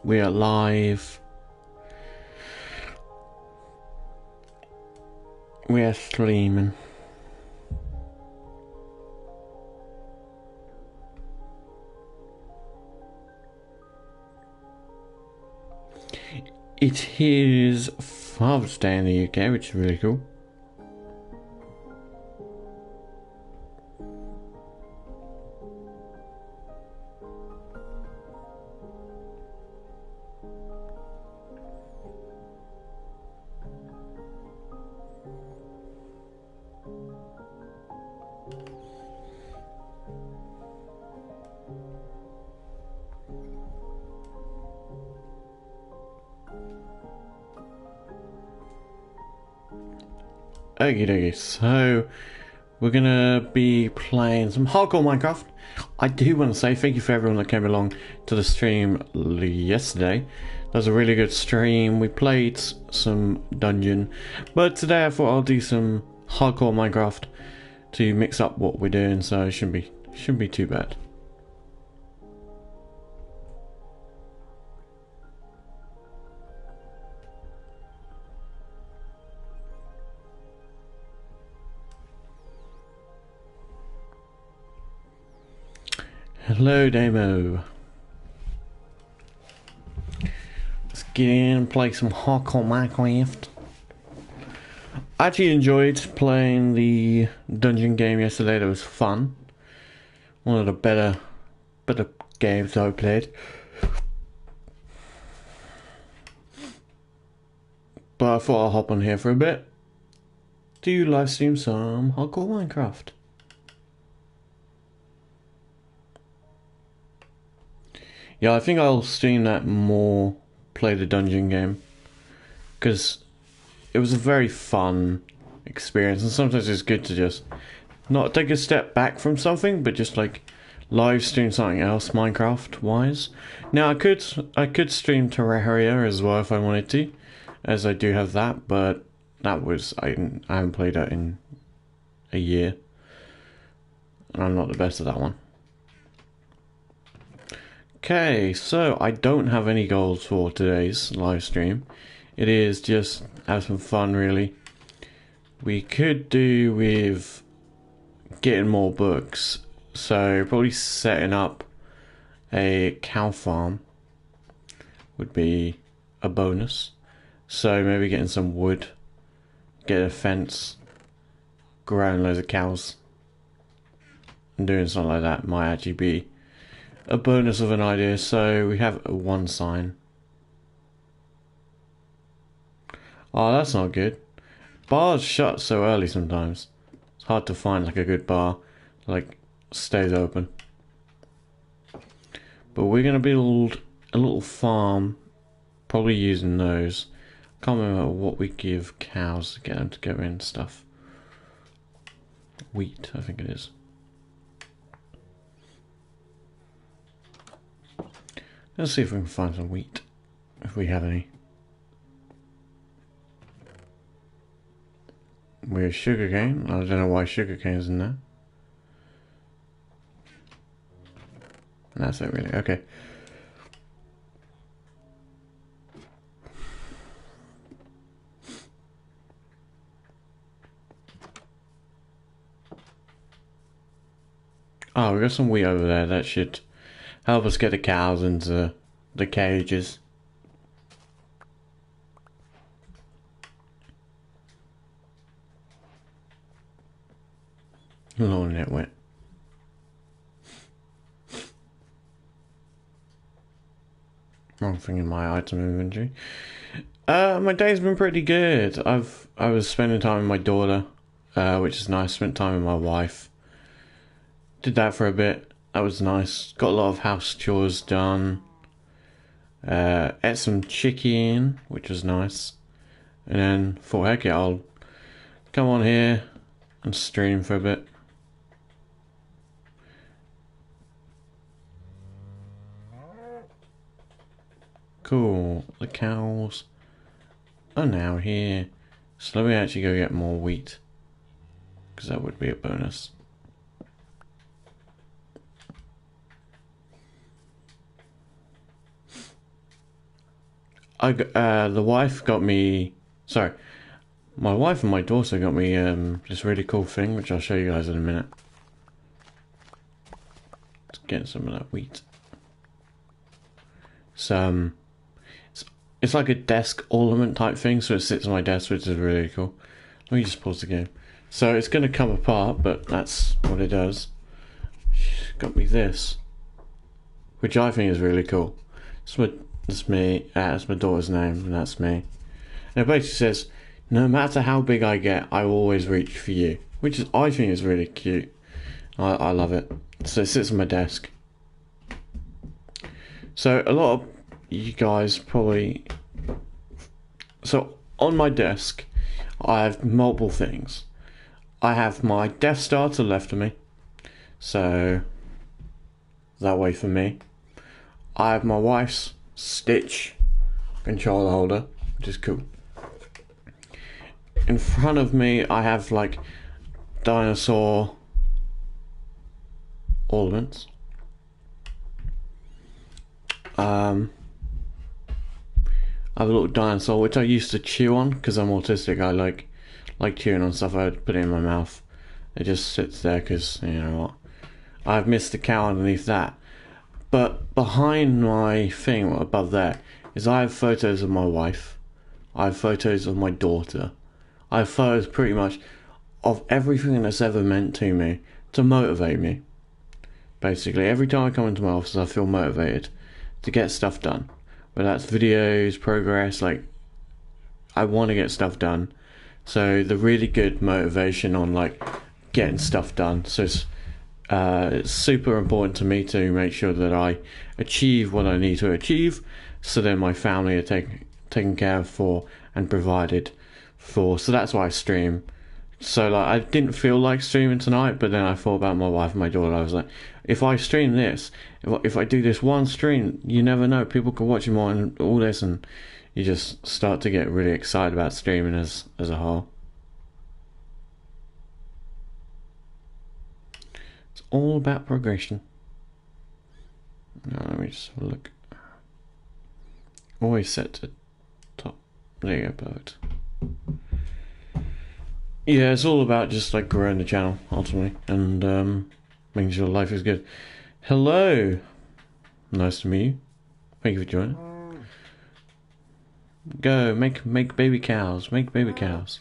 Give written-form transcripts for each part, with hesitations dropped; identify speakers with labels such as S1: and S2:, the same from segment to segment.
S1: We are live. We are streaming. It is Father's Day in the UK, which is really cool. Okie dokie, so we're gonna be playing some hardcore Minecraft. I do want to say thank you for everyone that came along to the stream yesterday. That was a really good stream. We played some dungeon, but today I thought I'll do some hardcore Minecraft to mix up what we're doing, so it shouldn't be too bad. Hello, Demo. Let's get in and play some hardcore Minecraft. I actually enjoyed playing the dungeon game yesterday. That was fun. One of the better games I played. But I thought I'll hop on here for a bit to live stream some hardcore Minecraft. Yeah, I think I'll stream that more, play the dungeon game, because it was a very fun experience, and sometimes it's good to just not take a step back from something, but just like live stream something else Minecraft wise. Now I could stream Terraria as well if I wanted to, as I do have that, but that was I haven't played that in a year, and I'm not the best at that one. Okay, so I don't have any goals for today's live stream. It is just have some fun, really. We could do with getting more books, so probably setting up a cow farm would be a bonus. So maybe getting some wood, get a fence, growing loads of cows, and doing something like that might actually be a bonus of an idea. So we have one sign. Oh, that's not good. Bars shut so early sometimes. It's hard to find like a good bar like stays open. But we're gonna build a little farm, probably using those. Can't remember what we give cows to get them to go in and stuff. Wheat, I think it is. Let's see if we can find some wheat, if we have any. We have sugarcane. I don't know why sugarcane's in there. And that's it, really. Okay. Oh, we got some wheat over there. That should help us get the cows into the cages. Lord, it wet. Wrong thing in my item inventory. My day's been pretty good. I was spending time with my daughter, which is nice. Spent time with my wife. Did that for a bit. That was nice. Got a lot of house chores done. Ate some chicken, which was nice. And then thought, heck yeah, I'll come on here and stream for a bit. Cool. The cows are now here. So let me actually go get more wheat, because that would be a bonus. the wife got me. Sorry, my wife and my daughter got me this really cool thing, which I'll show you guys in a minute. Let's get some of that wheat. It's like a desk ornament type thing, so it sits on my desk, which is really cool. Let me just pause the game. So it's going to come apart, but that's what it does. She's got me this, which I think is really cool. That's me. That's my daughter's name, and that's me. And it basically says, "No matter how big I get, I will always reach for you," which is, I think, is really cute. I love it. So it sits on my desk. So a lot of you guys probably. So on my desk, I have multiple things. I have my Death Star to the left of me, so that way for me. I have my wife's Stitch controller holder, which is cool. In front of me, I have like dinosaur ornaments. I have a little dinosaur which I used to chew on because I'm autistic. I like chewing on stuff. I would put it in my mouth. It just sits there because, you know what, I've missed the cow underneath that. But behind my thing above there is I have photos of my wife. I have photos of my daughter. I have photos pretty much of everything that's ever meant to me to motivate me. Basically, every time I come into my office, I feel motivated to get stuff done. Whether that's videos, progress, like, I want to get stuff done. So the really good motivation on like getting stuff done. So it's super important to me to make sure that I achieve what I need to achieve, so then my family are taken care of for and provided for. So that's why I stream. So like, I didn't feel like streaming tonight, but then I thought about my wife and my daughter. I was like, if I stream this, if I do this one stream, you never know, people can watch more and all this, and you just start to get really excited about streaming as a whole. It's all about progression. Now, let me just have a look. Always set to top. There you go, perfect. Yeah, it's all about just like growing the channel ultimately, and making sure life is good. Hello, nice to meet you. Thank you for joining. Go make baby cows. Make baby cows.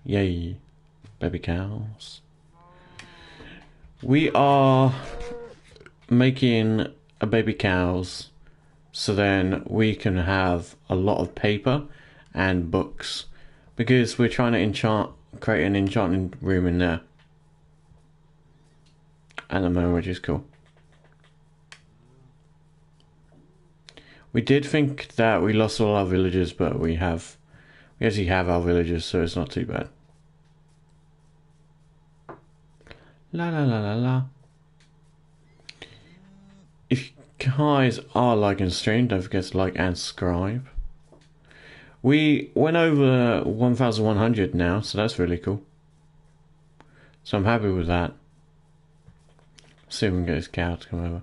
S1: Yay, baby cows. We are making a baby cows, so then we can have a lot of paper and books, because we're trying to create an enchanting room in there at the moment, which is cool. We did think that we lost all our villagers, but we actually have our villagers, so it's not too bad. La la la la la. If you guys are liking the stream, don't forget to like and subscribe. We went over 1,100 now, so that's really cool. So I'm happy with that. See if we can get this cow to come over.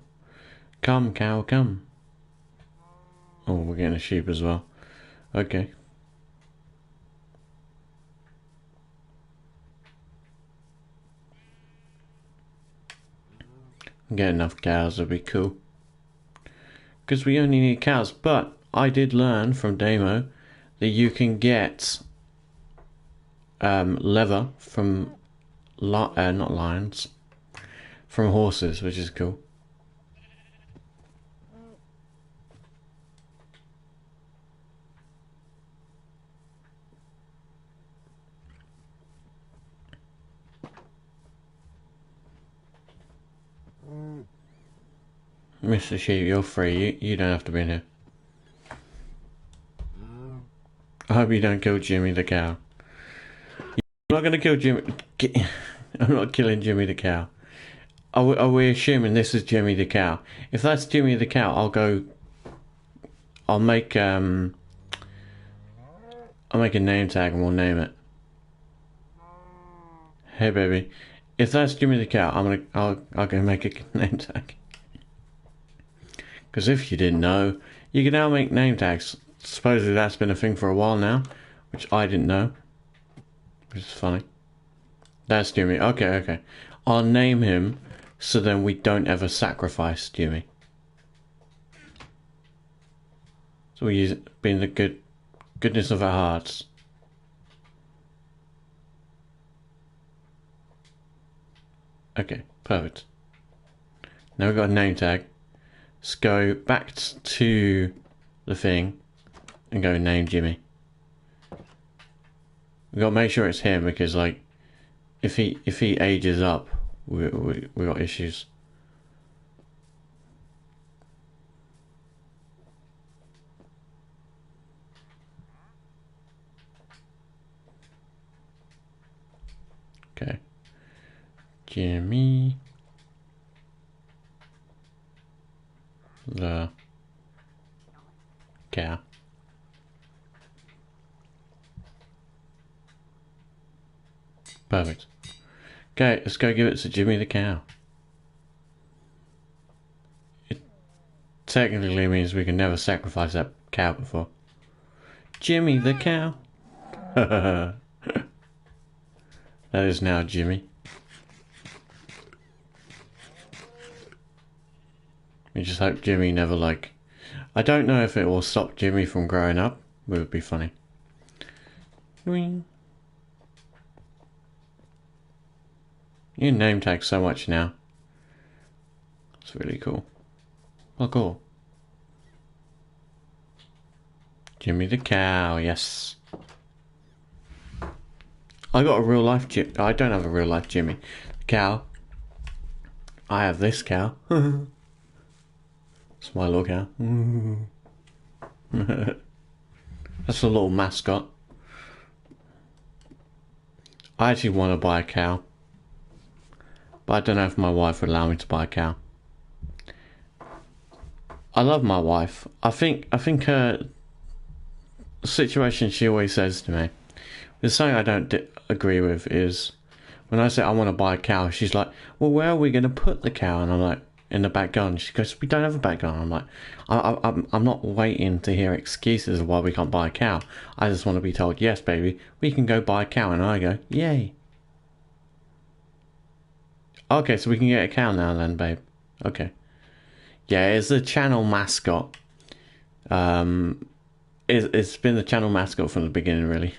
S1: Come, cow, come. Oh, we're getting a sheep as well. Okay. Get enough cows would be cool. Because we only need cows, but I did learn from Damo that you can get leather from not lions, from horses, which is cool. Mr. Sheep, you're free. You don't have to be in here. I hope you don't kill Jimmy the cow. I'm not going to kill Jimmy. I'm not killing Jimmy the cow. Are we assuming this is Jimmy the cow? If that's Jimmy the cow, I'll make a name tag and we'll name it. Hey baby, if that's Jimmy the cow, I'll go make a name tag. Because if you didn't know, You can now make name tags. Supposedly that's been a thing for a while now, which I didn't know. Which is funny. That's Jimmy. Okay, okay. I'll name him so then we don't ever sacrifice Jimmy. So we use it being the goodness of our hearts. Okay, perfect. Now we've got a name tag. Let's go back to the thing and go name Jimmy. We gotta make sure it's him because, like, if he ages up, we got issues. Okay, Jimmy the cow. Perfect. Okay, let's go give it to Jimmy the cow. It technically means we can never sacrifice that cow before. Jimmy the cow. That is now Jimmy. We just hope Jimmy never, like... I don't know if it will stop Jimmy from growing up. It would be funny. You name tag so much now. It's really cool. Oh, cool. Jimmy the cow, yes. I got a real life Jimmy. I don't have a real life Jimmy. The cow. I have this cow. It's my little cow. That's a little mascot. I actually want to buy a cow. But I don't know if my wife would allow me to buy a cow. I love my wife. I think her situation she always says to me. There's something I don't agree with is when I say I want to buy a cow, she's like, well, where are we going to put the cow? And I'm like, in the back garden. She goes, we don't have a back garden. I'm like, I'm not waiting to hear excuses of why we can't buy a cow. I just want to be told, yes, baby, we can go buy a cow. And I go, yay. Okay, so we can get a cow now then, babe. Okay. Yeah, it's the channel mascot. It's been the channel mascot from the beginning, really.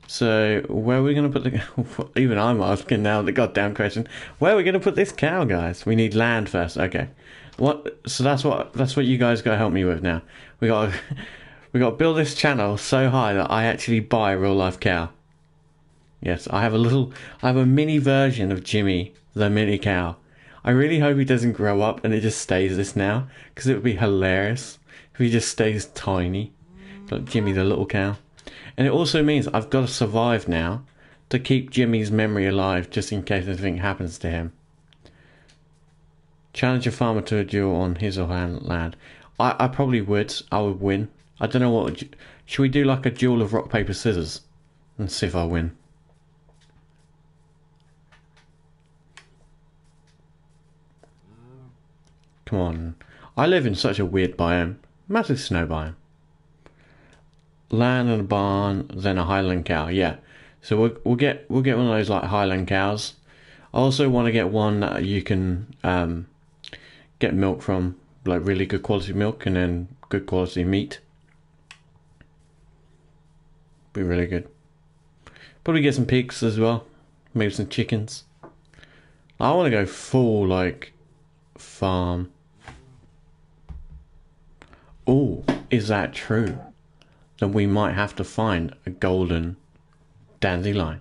S1: So, where are we going to put the... Even I'm asking now the goddamn question. Where are we going to put this cow, guys? We need land first. Okay. So that's what you guys got to help me with now. We got to build this channel so high that I actually buy a real life cow. Yes, I have a mini version of Jimmy, the mini cow. I really hope he doesn't grow up and it just stays this now, because it would be hilarious if he just stays tiny. Like Jimmy the little cow. And it also means I've got to survive now to keep Jimmy's memory alive just in case anything happens to him. Challenge a farmer to a duel on his or her land. I probably would. I would win. I don't know what... Should we do like a duel of rock, paper, scissors? And see if I win. Come on. I live in such a weird biome. Massive snow biome. Land and a barn, then a Highland cow. Yeah, so we'll get one of those like Highland cows. I also want to get one that you can get milk from, like really good quality milk, and then good quality meat. Be really good. Probably get some pigs as well, maybe some chickens. I want to go full like farm. Oh, is that true? Then we might have to find a golden dandelion.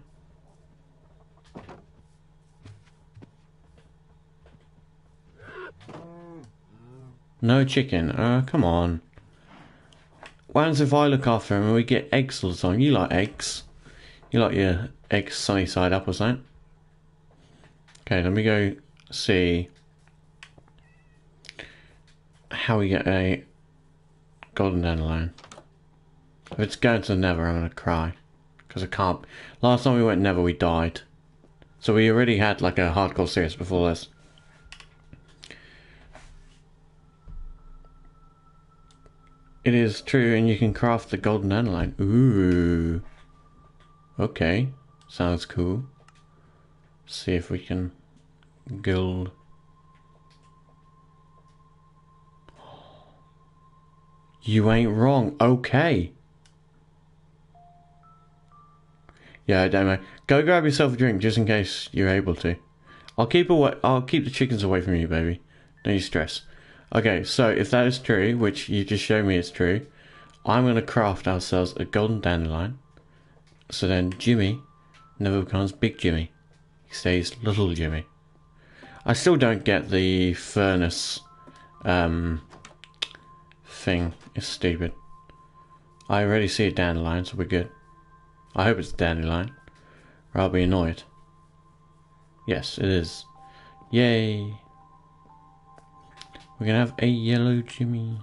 S1: No chicken. Come on. What happens if I look after him and we get eggs all the time? You like eggs. You like your eggs sunny side up or something. Okay, let me go see how we get a golden dandelion. If it's going to the Nether, I'm going to cry. Because I can't... Last time we went Nether, we died. So we already had like a hardcore series before this. It is true, and you can craft the golden dandelion. Ooh. Okay. Sounds cool. See if we can gild. You ain't wrong. Okay. Yeah, I don't know. Go grab yourself a drink just in case you're able to. I'll keep the chickens away from you, baby. Don't you stress. Okay, so if that is true, which you just showed me is true, I'm gonna craft ourselves a golden dandelion. So then Jimmy never becomes Big Jimmy. He stays Little Jimmy. I still don't get the furnace thing. It's stupid. I already see a dandelion, so we're good. I hope it's a dandelion, or I'll be annoyed. Yes, it is. Yay! We're gonna have a yellow Jimmy.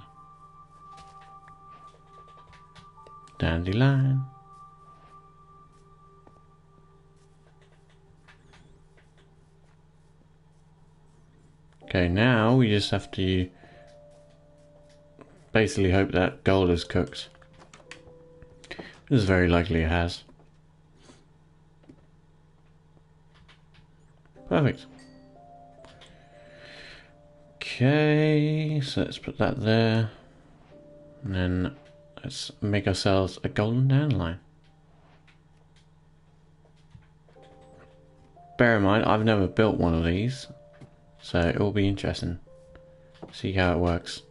S1: Dandelion. Okay, now we just have to basically hope that gold is cooked. This is very likely it has. Perfect. Okay, so let's put that there. And then let's make ourselves a golden dandelion. Bear in mind, I've never built one of these, so it will be interesting. See how it works.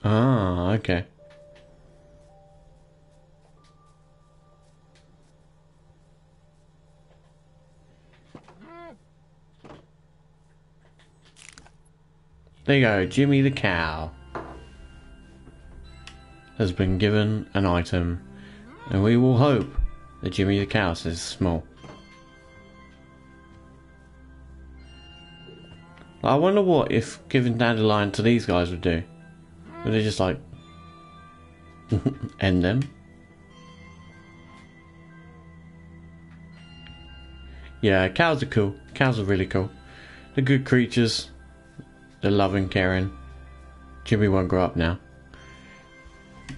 S1: Ah, okay. There you go, Jimmy the cow has been given an item, and we will hope that Jimmy the cow is small. I wonder what if giving dandelion to these guys would do. Would they just like end them? Yeah, cows are cool. Cows are really cool. They're good creatures. They're loving, caring. Jimmy won't grow up now.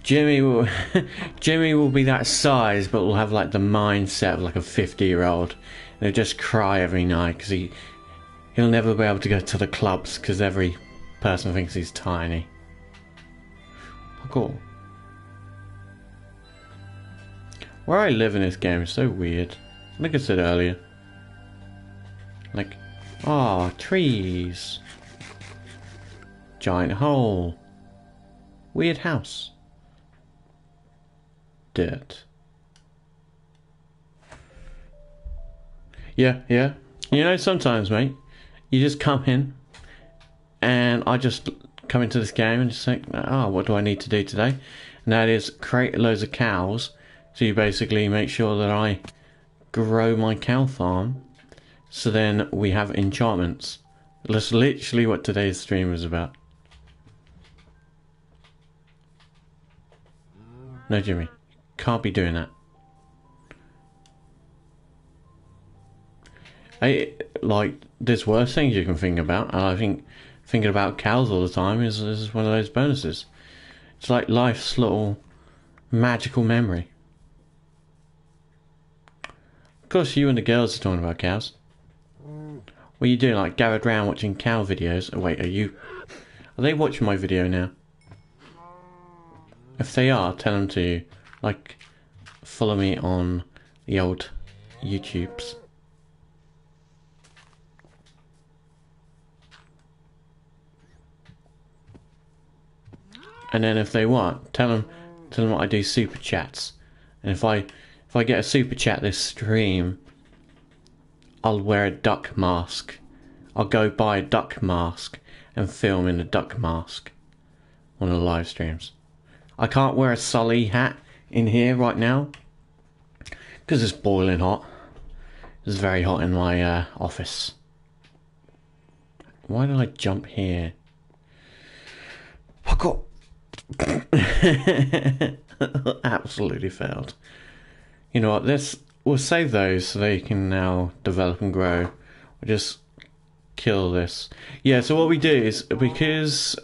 S1: Jimmy will Jimmy will be that size, but will have like the mindset of like a 50-year-old. And he'll just cry every night because he'll never be able to go to the clubs because every person thinks he's tiny. Cool. Where I live in this game is so weird. Like I said earlier. Like, ah, trees. Giant hole. Weird house. Dirt. Yeah. You know, sometimes, mate, you just come in and I just come into this game and just think, oh, what do I need to do today? And that is create loads of cows. So you basically make sure that I grow my cow farm. So then we have enchantments. That's literally what today's stream is about. No, Jimmy. Can't be doing that. There's worse things you can think about. And I think thinking about cows all the time is one of those bonuses. It's like life's little magical memory. Of course, you and the girls are talking about cows. What are you doing? Like gathered round watching cow videos? Oh, wait, are they watching my video now? If they are, tell them to like follow me on the old YouTubes. And then if they want, tell them what I do super chats. And if I get a super chat this stream, I'll wear a duck mask. I'll go buy a duck mask and film in a duck mask on the live streams. I can't wear a Sully hat in here right now because it's boiling hot. It's very hot in my office. Why did I jump here? I got absolutely failed. You know what? We'll save those so they can now develop and grow. We'll just kill this. Yeah. So what we do is because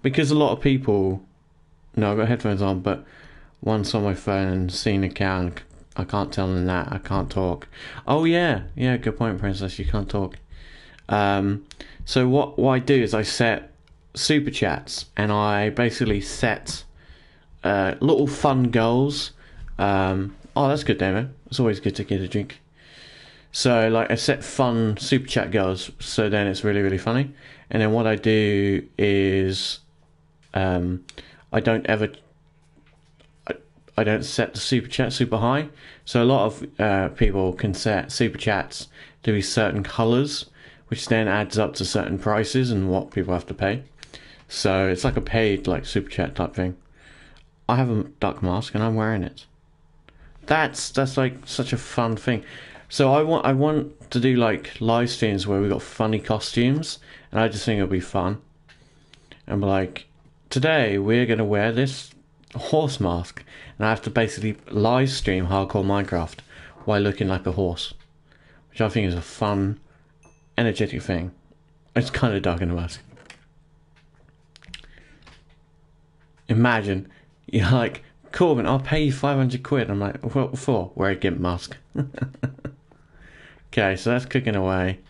S1: because a lot of people. No, I've got headphones on, but once on my phone, seeing a cow, and I can't tell them that I can't talk. Oh yeah, good point, Princess. You can't talk. So what I do is I set super chats, and I basically set little fun goals. Oh, that's good, Damo. It's always good to get a drink. So like I set fun super chat goals, so then it's really really funny. And then what I do is I don't set the super chat super high. So a lot of people can set super chats to be certain colours, which then adds up to certain prices and what people have to pay. So it's like a paid like super chat type thing. I have a duck mask and I'm wearing it. That's like such a fun thing. So I want to do like live streams where we got funny costumes, and I just think it'll be fun. And like, today we're gonna wear this horse mask, and I have to basically live stream hardcore Minecraft while looking like a horse, which I think is a fun, energetic thing. It's kind of dark in the mask. Imagine you're like, Corbin, I'll pay you 500 quid. I'm like, what for? Wear a gimp mask. Okay, so that's cooking away.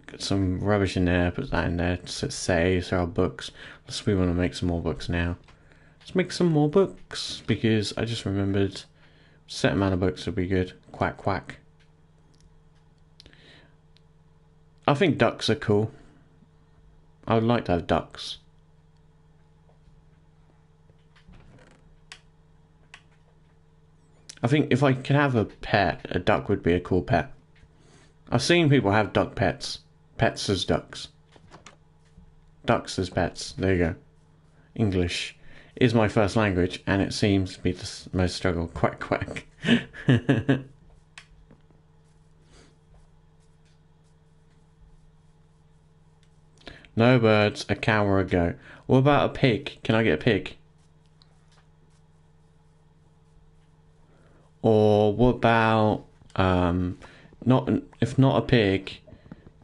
S1: Got some rubbish in there, put that in there. So it saves our books. We want to make some more books now. Let's make some more books, because I just remembered a set amount of books would be good. Quack, quack. I think ducks are cool. I would like to have ducks. I think if I could have a pet, a duck would be a cool pet. I've seen people have duck pets. Pets as ducks. Ducks as pets. There you go. English is my first language, and it seems to be the most struggle. Quack, quack. No birds, a cow or a goat. What about a pig? Can I get a pig? Or what about if not a pig,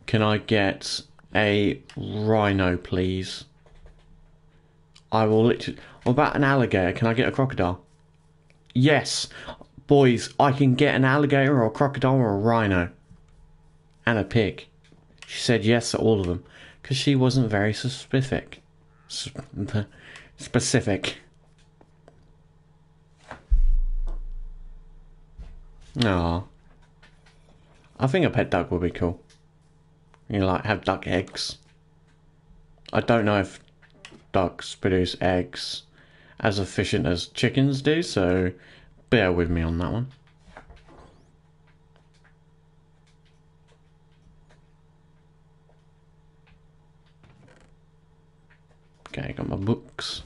S1: can I get a rhino, please? I will literally. What about an alligator? Can I get a crocodile? Yes, boys, I can get an alligator or a crocodile or a rhino, and a pig. She said yes to all of them because she wasn't very specific. Specific. No. I think a pet duck would be cool. You know, like have duck eggs. I don't know if ducks produce eggs as efficient as chickens do, so bear with me on that one. Okay, got my books.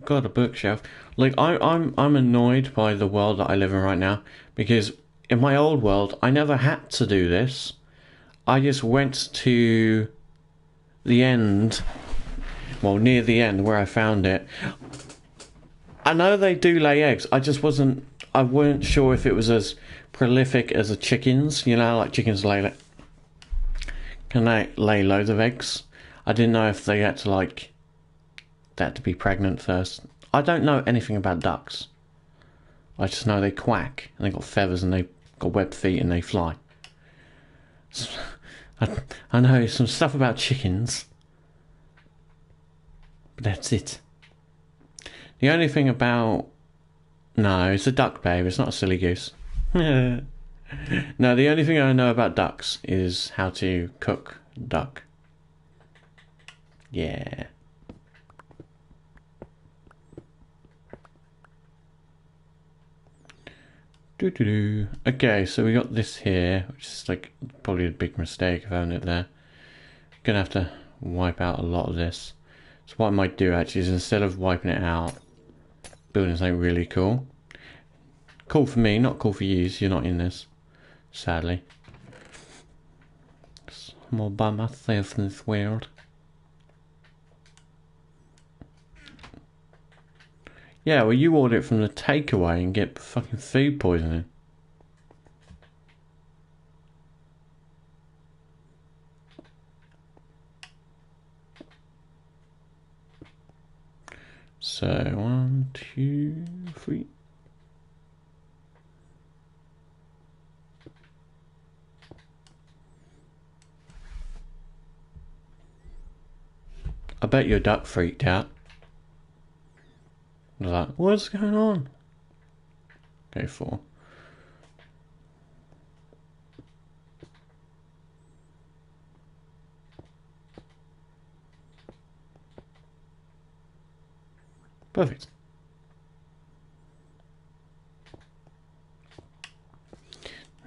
S1: Got a bookshelf. Like I'm annoyed by the world that I live in right now, because in my old world I never had to do this. I just went to the end, well, near the end where I found it. I know they do lay eggs. I weren't sure if it was as prolific as the chickens. You know, like chickens can they lay loads of eggs? I didn't know if they had to like that to be pregnant first. I don't know anything about ducks. I just know they quack and they got feathers and they got webbed feet and they fly. I know some stuff about chickens, but that's it. The only thing about... No, it's a duck, babe. It's not a silly goose. No, the only thing I know about ducks is how to cook duck. Yeah. Okay, so we got this here, which is like probably a big mistake of having it there. Gonna have to wipe out a lot of this. So what I might do actually is, instead of wiping it out, building something really cool, Cool for me, not cool for you, so you're not in this. Sadly. I'm all by myself in this world. Yeah, well you order it from the takeaway and get fucking food poisoning. So, 1, 2, 3. I bet your duck freaked out. I was like, what's going on? Okay, 4. Perfect.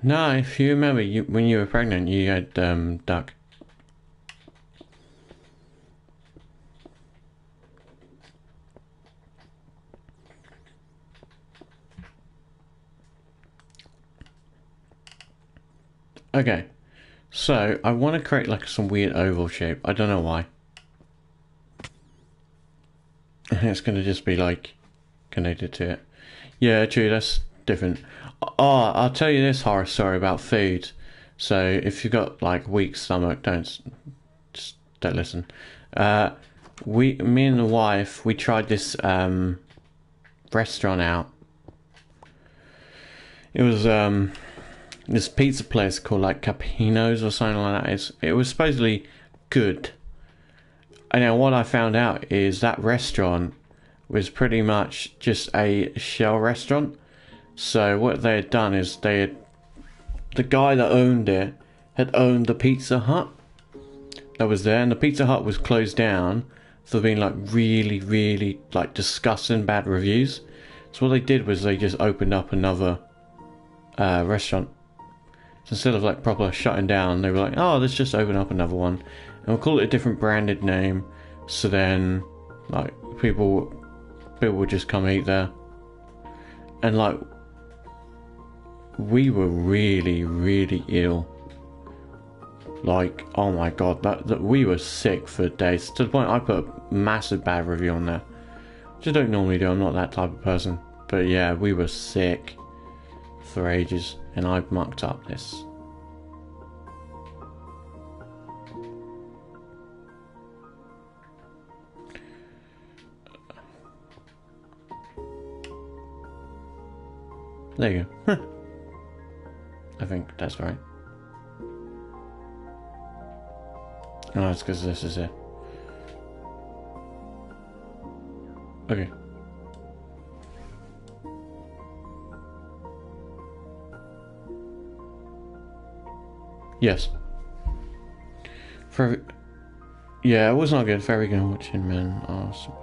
S1: No, if you remember, when you were pregnant, you had duck. Okay, so I want to create like some weird oval shape. I don't know why. And it's going to just be like connected to it. Yeah, true, that's different. Oh, I'll tell you this horror story about food. So if you've got like weak stomach, don't listen. Me and the wife, we tried this restaurant out. It was this pizza place called like Capino's or something like that. It was supposedly good. And now what I found out is that restaurant was pretty much just a shell restaurant. So what they had done is the guy that owned it had owned the Pizza Hut that was there, and the Pizza Hut was closed down for being like really like disgusting bad reviews. So what they did was they just opened up another restaurant. So instead of like proper shutting down, they were like, oh, let's just open up another one and we'll call it a different branded name, so then like people would just come eat there. And like we were really ill. Like, oh my god, that we were sick for days, to the point I put a massive bad review on there, which I don't normally do. I'm not that type of person, but yeah, we were sick for ages, and I mucked up this. There you go. I think that's right. Oh, it's because this is it. Okay. Yes. Yeah, it was not good. Very good watching, man. Awesome.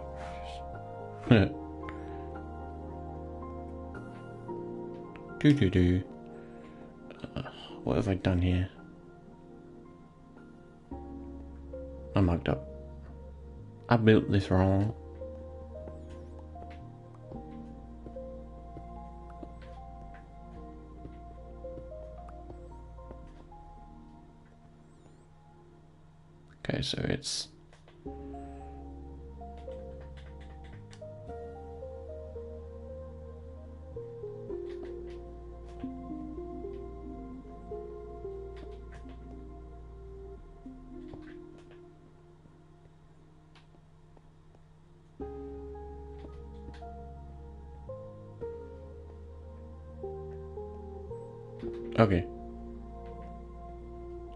S1: What have I done here? I mucked up. I built this wrong. Okay, so it's okay.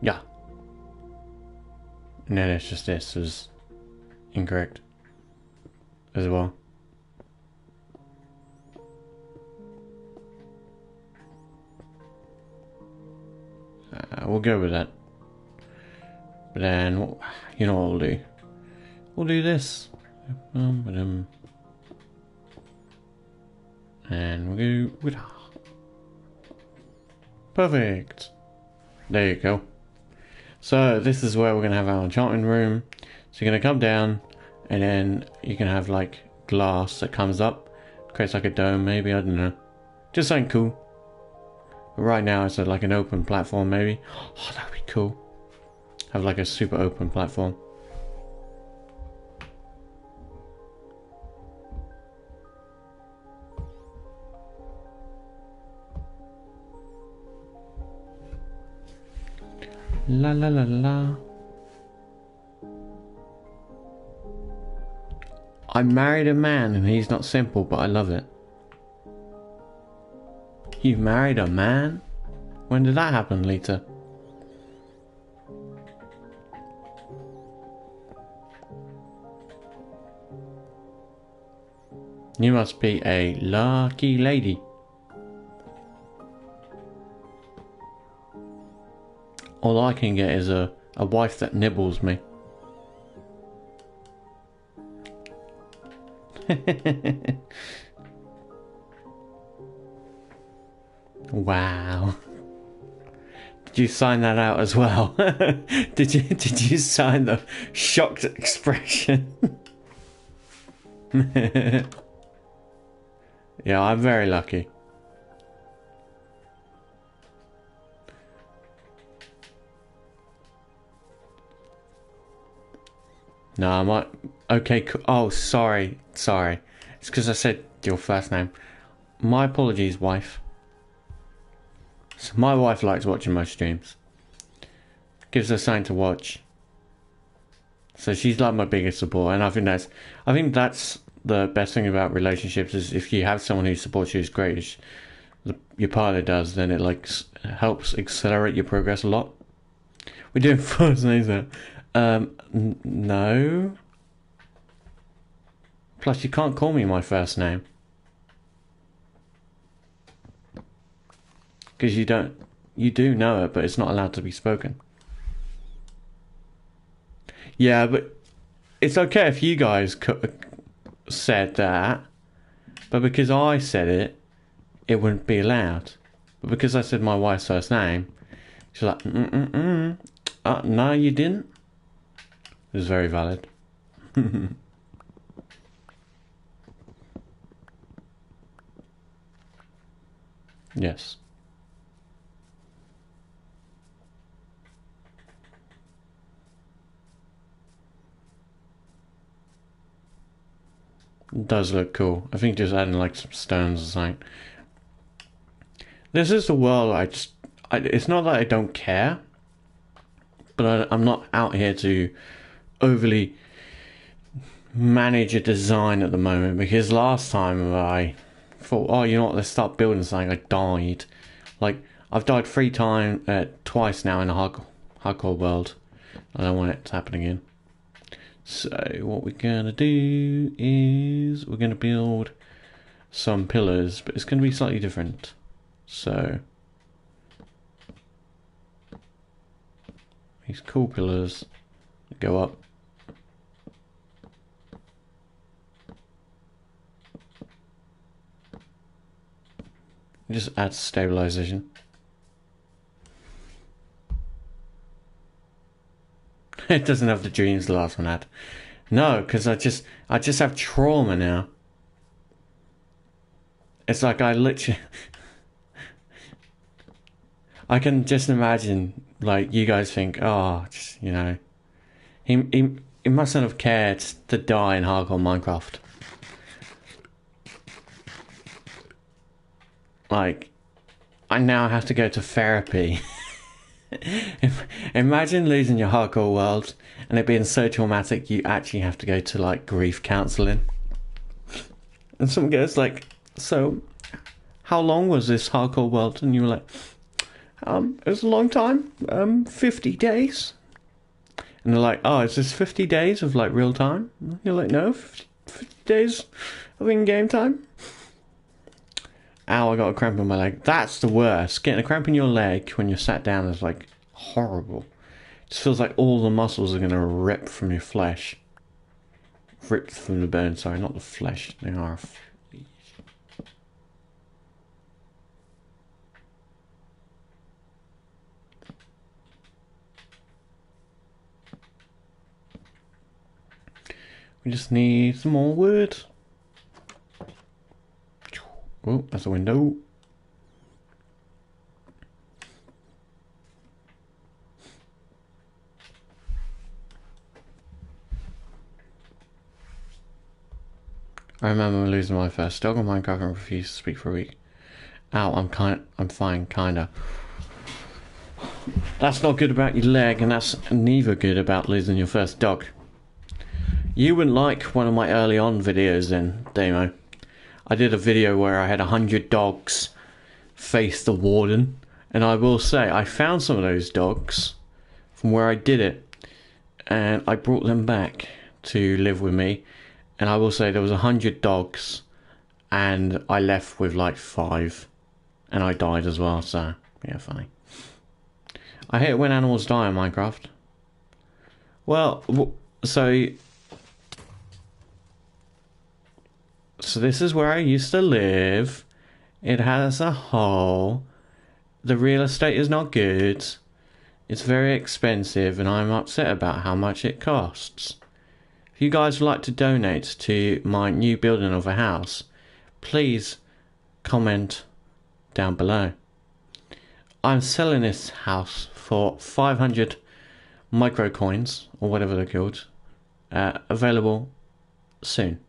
S1: Yeah. And then it's just this is incorrect as well. We'll go with that. But then, you know what we'll do? We'll do this. And we'll go with that. Perfect. There you go. So this is where we're going to have our enchanting room. So you're going to come down, and then you can have like glass that comes up, creates like a dome maybe, I don't know. Just something cool. But right now it's like an open platform maybe. Oh, that'd be cool. Have like a super open platform. La la la la. I married a man and he's not simple, but I love it. You married a man? When did that happen, Lita? You must be a lucky lady. All I can get is a wife that nibbles me. Wow. Did you sign that out as well? Did you sign the shocked expression? Yeah, I'm very lucky. No, I might. Okay. Oh, sorry. It's because I said your first name. My apologies, wife. So my wife likes watching my streams. Gives her something to watch. So she's like my biggest support, and I think that's the best thing about relationships is if you have someone who supports you as great as your partner does, then it like helps accelerate your progress a lot. We're doing first names now. No. Plus, you can't call me my first name. Because you do know it, but it's not allowed to be spoken. Yeah, but it's okay if you guys said that, but because I said it, it wouldn't be allowed. But because I said my wife's first name, she's like, no, you didn't. It was very valid. Yes. It does look cool. I think just adding like some stones or something. This is the world it's not that I don't care, but I'm not out here to overly manage a design at the moment, because last time I thought, oh, you know what, let's start building something, I died. Like, I've died twice now in a hardcore world. I don't want it to happen again. So what we're gonna do is we're gonna build some pillars, but it's gonna be slightly different. So these cool pillars go up. Just add stabilization. It doesn't have the dreams the last one had. No, because I just have trauma now. It's like I literally I can just imagine, like, you guys think, oh, just, you know, he mustn't have cared to die in hardcore Minecraft. Like, I now have to go to therapy. Imagine losing your hardcore world and it being so traumatic you actually have to go to like grief counselling. And someone goes like, so how long was this hardcore world? And you were like, it was a long time, 50 days. And they're like, oh, is this 50 days of like real time? And you're like, no, 50 days of in-game time. Ow, I got a cramp in my leg. That's the worst. Getting a cramp in your leg when you're sat down is like horrible. It just feels like all the muscles are going to rip from your flesh. Ripped from the bone, sorry, not the flesh. They are. We just need some more wood. Oh, that's a window. I remember losing my first dog on Minecraft and refused to speak for a week. Ow, I'm fine, kinda. That's not good about your leg, and that's neither good about losing your first dog. You wouldn't like one of my early on videos then, Damo. I did a video where I had 100 dogs face the warden, and I will say I found some of those dogs from where I did it, and I brought them back to live with me, and I will say there was 100 dogs, and I left with like 5, and I died as well, so yeah, funny. I hate it when animals die in Minecraft. Well, so this is where I used to live. It has a hole. The real estate is not good. It's very expensive, and I'm upset about how much it costs. If you guys would like to donate to my new building of a house, please comment down below. I'm selling this house for 500 micro coins, or whatever they're called, available soon.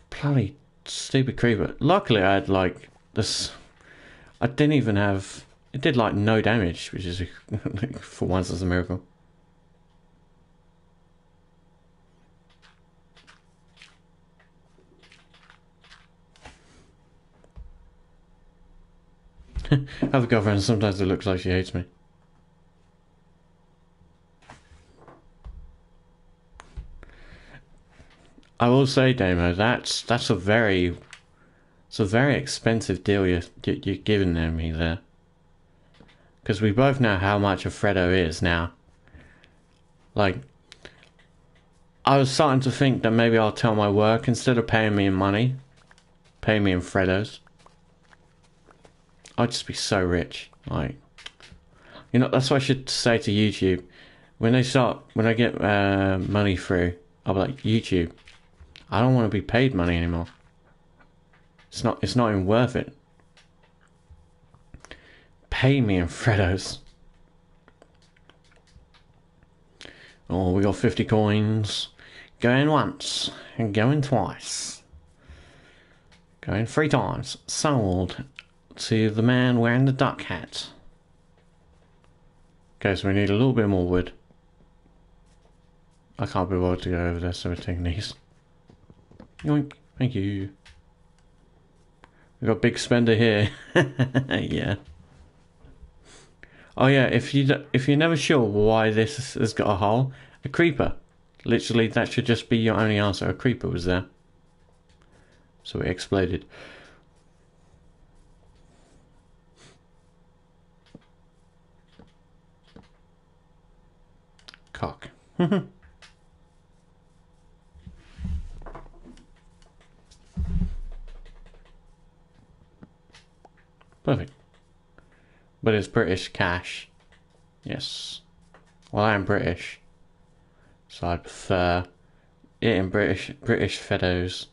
S1: Bloody stupid creeper. Luckily I had like this, I didn't even have, it did like no damage, which is for once is a miracle. I have a girlfriend, sometimes it looks like she hates me. I will say, Damo, that's a very expensive deal you're giving me there. Because we both know how much a Freddo is now. Like, I was starting to think that maybe I'll tell my work, instead of paying me in money, pay me in Freddos. I'd just be so rich. Like, you know, that's what I should say to YouTube. When I get money through, I'll be like, YouTube, I don't want to be paid money anymore. It's not even worth it. Pay me in Freddos. Oh, we got 50 coins. Going once and going twice. Going 3 times. Sold to the man wearing the duck hat. Okay, so we need a little bit more wood. I can't be bothered to go over there, so we're taking these. Yoink. Thank you. We got a big spender here. Yeah. Oh yeah, if you're never sure why this has got a hole, a creeper. Literally, that should just be your only answer. A creeper was there. So it exploded. Cock. Perfect. But it's British cash. Yes. Well, I am British, so I prefer eating British Feddos.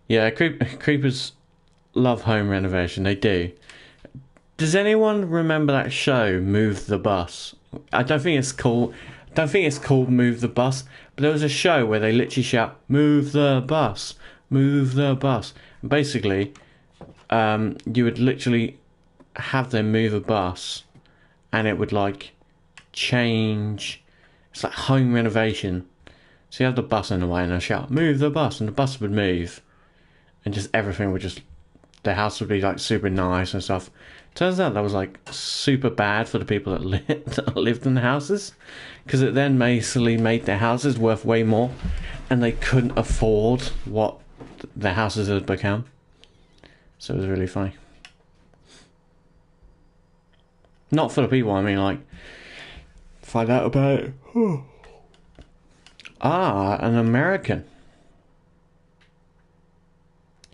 S1: Yeah, creepers love home renovation. They do. Does anyone remember that show, Move the Bus? I don't think it's called Move the Bus, but there was a show where they literally shout, "Move the bus, move the bus." And basically, you would literally have them move a bus, and it would like change. It's like home renovation. So you have the bus in the way, and they shout, "Move the bus," and the bus would move, and just everything would just, the house would be like super nice and stuff. Turns out that was like super bad for the people that lived in the houses, because it then basically made their houses worth way more, and they couldn't afford what the houses had become. So it was really funny. Not for the people, I mean, like, find out about it. Ah, an American.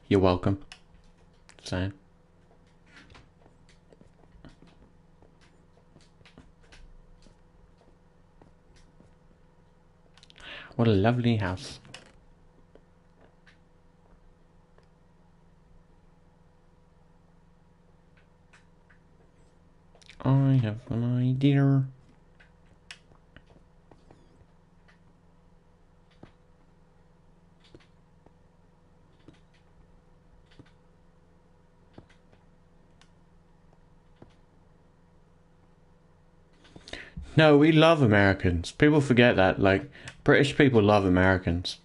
S1: You're welcome. Same. What a lovely house. I have an idea. No, we love Americans. People forget that. Like, British people love Americans.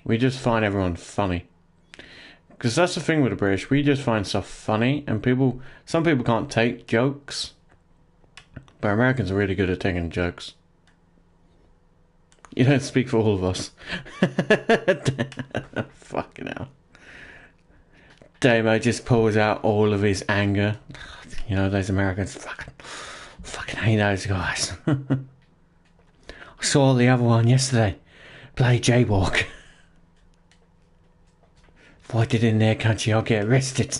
S1: We just find everyone funny. Because that's the thing with the British. We just find stuff funny. And some people can't take jokes. But Americans are really good at taking jokes. You don't speak for all of us. Fucking hell. Damo just pulls out all of his anger. You know, those Americans fucking hate those guys. I saw the other one yesterday. Play jaywalk. If I did in their country, I'll get arrested.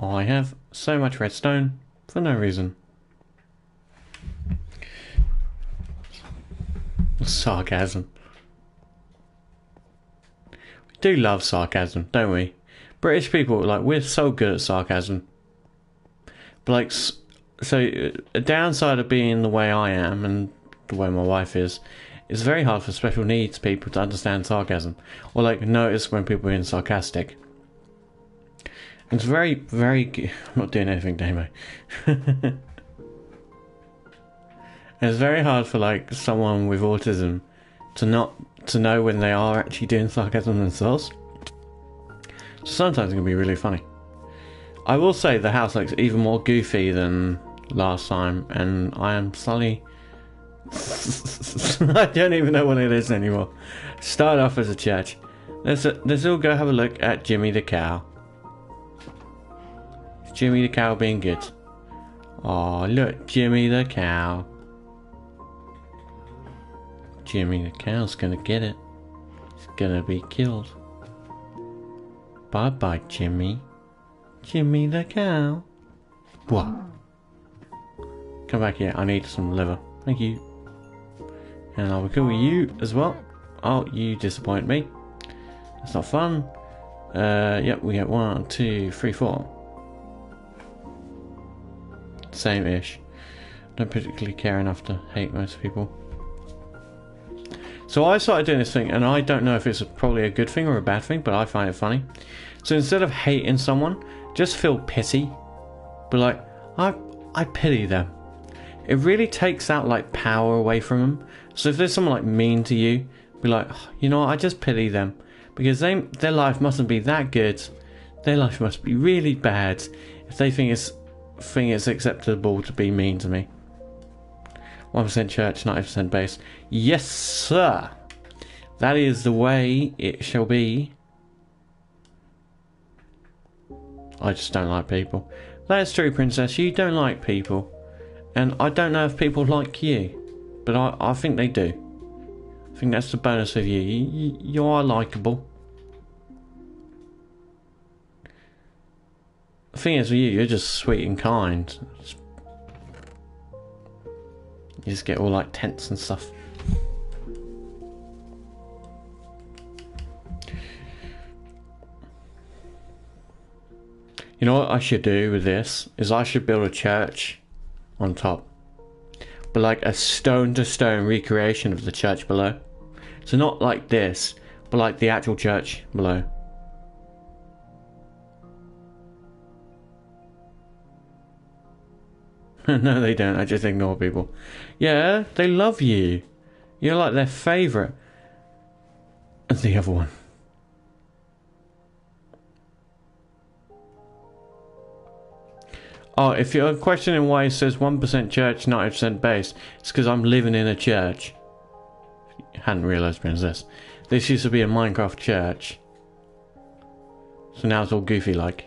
S1: I have so much redstone for no reason. Sarcasm. We do love sarcasm, don't we? British people, like, we're so good at sarcasm. But, like, so a downside of being the way I am and the way my wife is, it's very hard for special needs people to understand sarcasm. Or, like, notice when people are being sarcastic. It's very, very... I'm not doing anything, Damo. It's very hard for, like, someone with autism to know when they are actually doing sarcasm themselves. So sometimes it can be really funny. I will say the house looks even more goofy than last time, and I am slightly... I don't even know what it is anymore. Start off as a church. Let's all go have a look at Jimmy the cow. Jimmy the cow being good. Oh, look, Jimmy the cow. Jimmy the cow's gonna get it. He's gonna be killed. Bye bye, Jimmy. Jimmy the cow. What? Come back here. I need some liver. Thank you. And I will kill you as well. Oh, you disappoint me. That's not fun. Yep, we get 1, 2, 3, 4. Same-ish. Don't particularly care enough to hate most people. So I started doing this thing, and I don't know if it's probably a good thing or a bad thing, but I find it funny. So instead of hating someone, just feel pity. But like, I pity them. It really takes that like power away from them. So if there's someone like mean to you, be like, oh, you know what, I just pity them. Because their life mustn't be that good. Their life must be really bad if they think it's acceptable to be mean to me. 1% church, 90% base. Yes, sir. That is the way it shall be. I just don't like people. That's true, Princess. You don't like people. And I don't know if people like you. But I think they do. I think that's the bonus of you. You are likeable. The thing is with you, you're just sweet and kind. You just get all like tense and stuff. You know what I should do with this? Is I should build a church on top. But like a stone to stone recreation of the church below. So not like this, but like the actual church below. No, they don't. I just ignore people. Yeah, they love you. You're like their favourite. And the other one. Oh, if you're questioning why it says 1% church, 90% base, it's because I'm living in a church. Hadn't realised, Princess. This used to be a Minecraft church. So now it's all goofy like.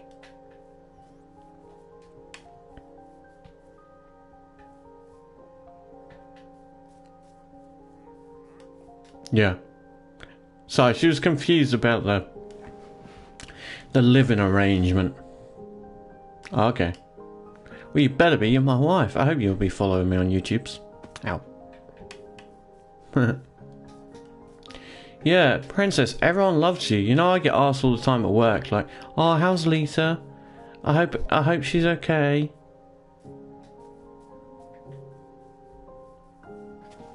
S1: Yeah. So she was confused about the living arrangement. Oh, okay. Well, you better be. You're my wife. I hope you'll be following me on YouTube's. Ow. Yeah, Princess, everyone loves you. You know, I get asked all the time at work, like, oh, how's Lisa? I hope she's okay.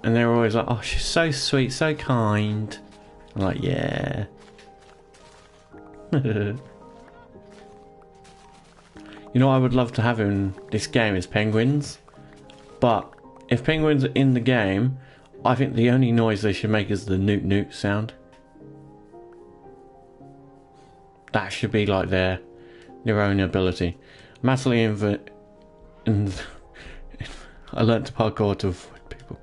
S1: And they're always like, oh, she's so sweet, so kind. I'm like, yeah. You know what I would love to have in this game is penguins. But if penguins are in the game, I think the only noise they should make is the newt newt sound. That should be like their own ability. Massively I learnt to parkour to avoid people.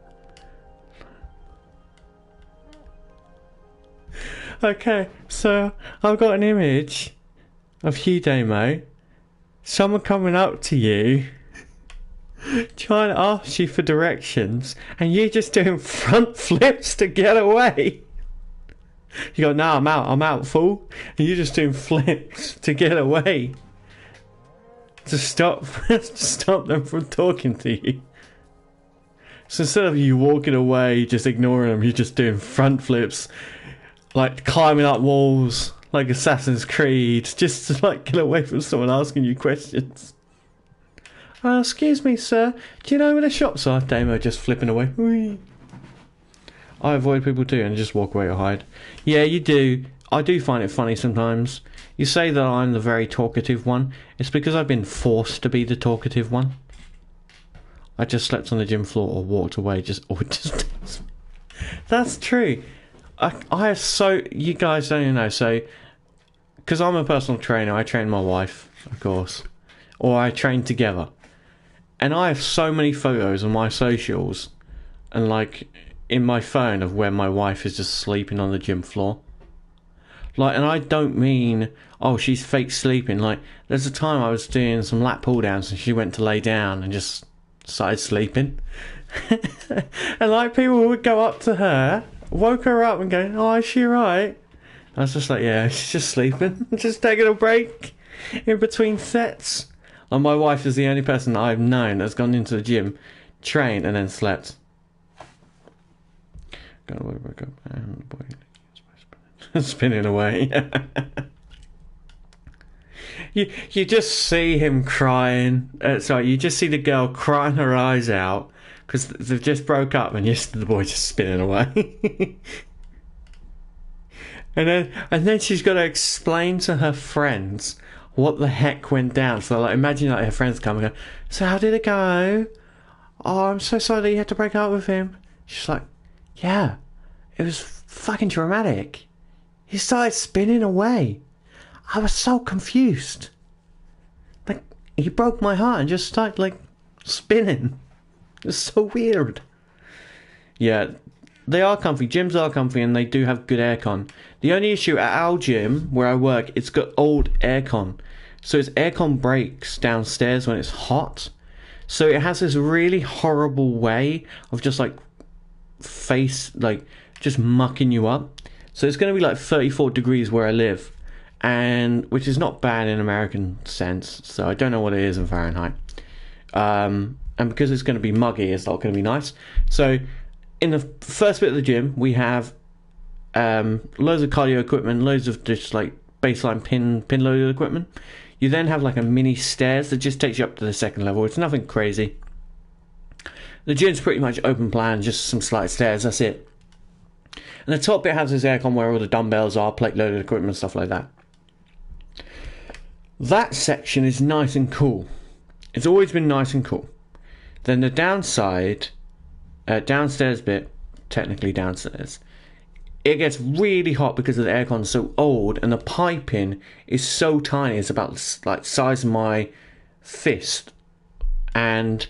S1: Okay, so I've got an image of you, Damo. Someone coming up to you, trying to ask you for directions, and you just doing front flips to get away. You go, no, I'm out, fool. And you're just doing flips to get away. To stop them from talking to you. So instead of you walking away, just ignoring them, you're just doing front flips, like climbing up walls, like Assassin's Creed, just to like get away from someone asking you questions. Excuse me, sir. Do you know where the shops are? Damo just flipping away. Whee. I avoid people too and just walk away or hide. Yeah, you do. I do find it funny sometimes. You say that I'm the very talkative one. It's because I've been forced to be the talkative one. I just slept on the gym floor or walked away. That's true. You guys don't even know. So, because I'm a personal trainer, I train my wife, of course, or I train together. And I have so many photos on my socials and like in my phone of where my wife is just sleeping on the gym floor. Like, and I don't mean, oh, she's fake sleeping. Like, there's a time I was doing some lat pull downs and she went to lay down and just started sleeping. And like, people would go up to her, woke her up and go, oh, is she right? I was just like, yeah, she's just sleeping. Just taking a break in between sets. And my wife is the only person I've known that's gone into the gym, trained, and then slept. Got away, woke up, and the boy spinning away. You just see him crying. You just see the girl crying her eyes out because they've just broke up, and the boy just spinning away. and then she's got to explain to her friends what the heck went down. So like, imagine like her friends come and go, so how did it go? Oh, I'm so sorry that you had to break up with him. She's like, yeah, it was fucking dramatic. He started spinning away. I was so confused. Like, he broke my heart and just started like spinning. It's so weird. Yeah, they are comfy. Gyms are comfy and they do have good aircon. The only issue at our gym where I work, it's got old aircon. So its aircon breaks downstairs when it's hot. So it has this really horrible way of just like just mucking you up. So it's going to be like 34 degrees where I live, and which is not bad in American sense. So I don't know what it is in Fahrenheit. And because it's going to be muggy, it's not going to be nice. So in the first bit of the gym, we have loads of cardio equipment, loads of just like baseline pin loaded equipment. You then have like a mini stairs that just takes you up to the second level. It's nothing crazy. The gym's pretty much open plan, just some slight stairs, that's it. And the top bit has this aircon where all the dumbbells are, plate loaded equipment, stuff like that. That section is nice and cool. It's always been nice and cool. Then the downstairs bit, technically downstairs, it gets really hot because the aircon's so old and the piping is so tiny. It's about like the size of my fist. And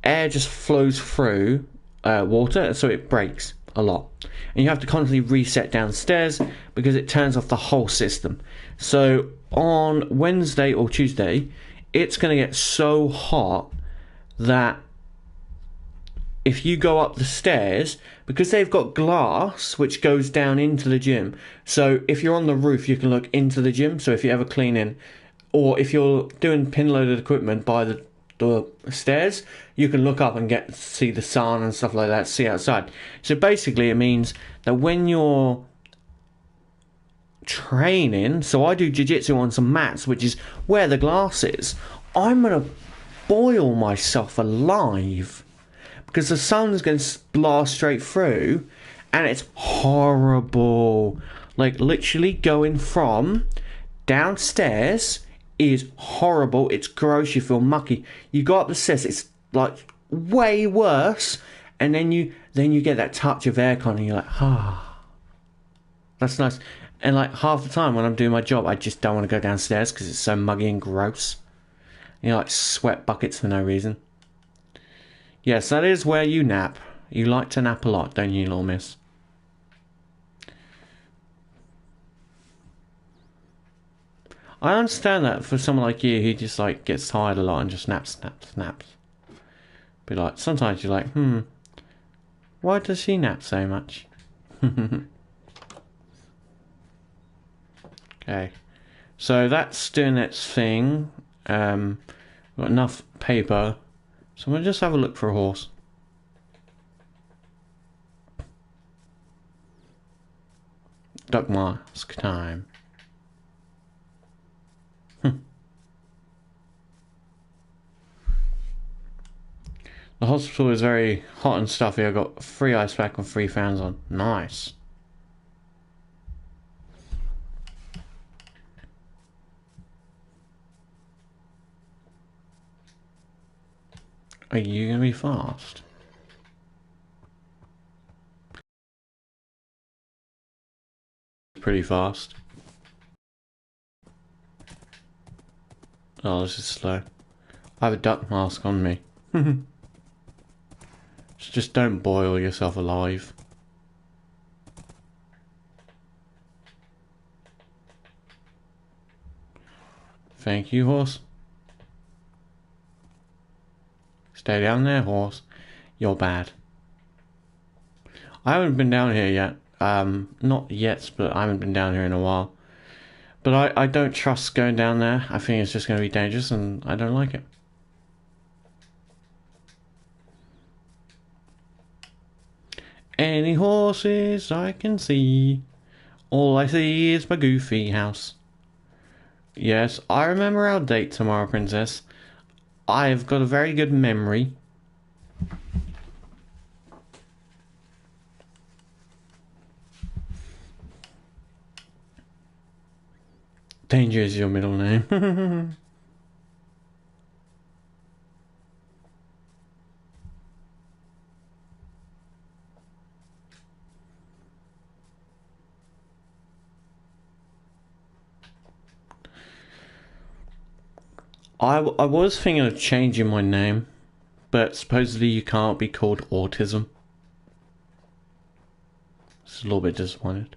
S1: air just flows through water, so it breaks a lot. And you have to constantly reset downstairs because it turns off the whole system. So on Wednesday or Tuesday, it's going to get so hot that if you go up the stairs, because they've got glass which goes down into the gym, so if you're on the roof you can look into the gym. So if you're ever cleaning, or if you're doing pin loaded equipment by the stairs, you can look up and see the sun and stuff like that, see outside. So basically it means that when you're training, so I do jiu-jitsu on some mats, which is where the glass is, I'm gonna boil myself alive because the sun's going to blast straight through, and it's horrible. Like, literally going from downstairs is horrible. It's gross. You feel mucky. You go up the stairs, it's like way worse, and then you get that touch of aircon, and you're like, ah, that's nice. And like half the time when I'm doing my job, I just don't want to go downstairs because it's so muggy and gross. You know, like sweat buckets for no reason. Yes, that is where you nap. You like to nap a lot, don't you, little miss? I understand that for someone like you who just like gets tired a lot and just snaps. But like sometimes you're like, why does she nap so much? Okay, so that's doing its thing. Got enough paper, so I'm gonna just have a look for a horse. Duck mask time. The hospital is very hot and stuffy. I got 3 ice pack and 3 fans on. Nice. Are you gonna be fast? Pretty fast. Oh, this is slow. I have a duck mask on me. Just don't boil yourself alive. Thank you, horse. Stay down there, horse. You're bad. I haven't been down here yet. Not yet, but I haven't been down here in a while. But I don't trust going down there. I think it's just going to be dangerous and I don't like it. Any horses I can see. All I see is my goofy house. Yes, I remember our date tomorrow, princess. I've got a very good memory. Danger is your middle name. I was thinking of changing my name, but supposedly you can't be called autism. It's a little bit disappointed.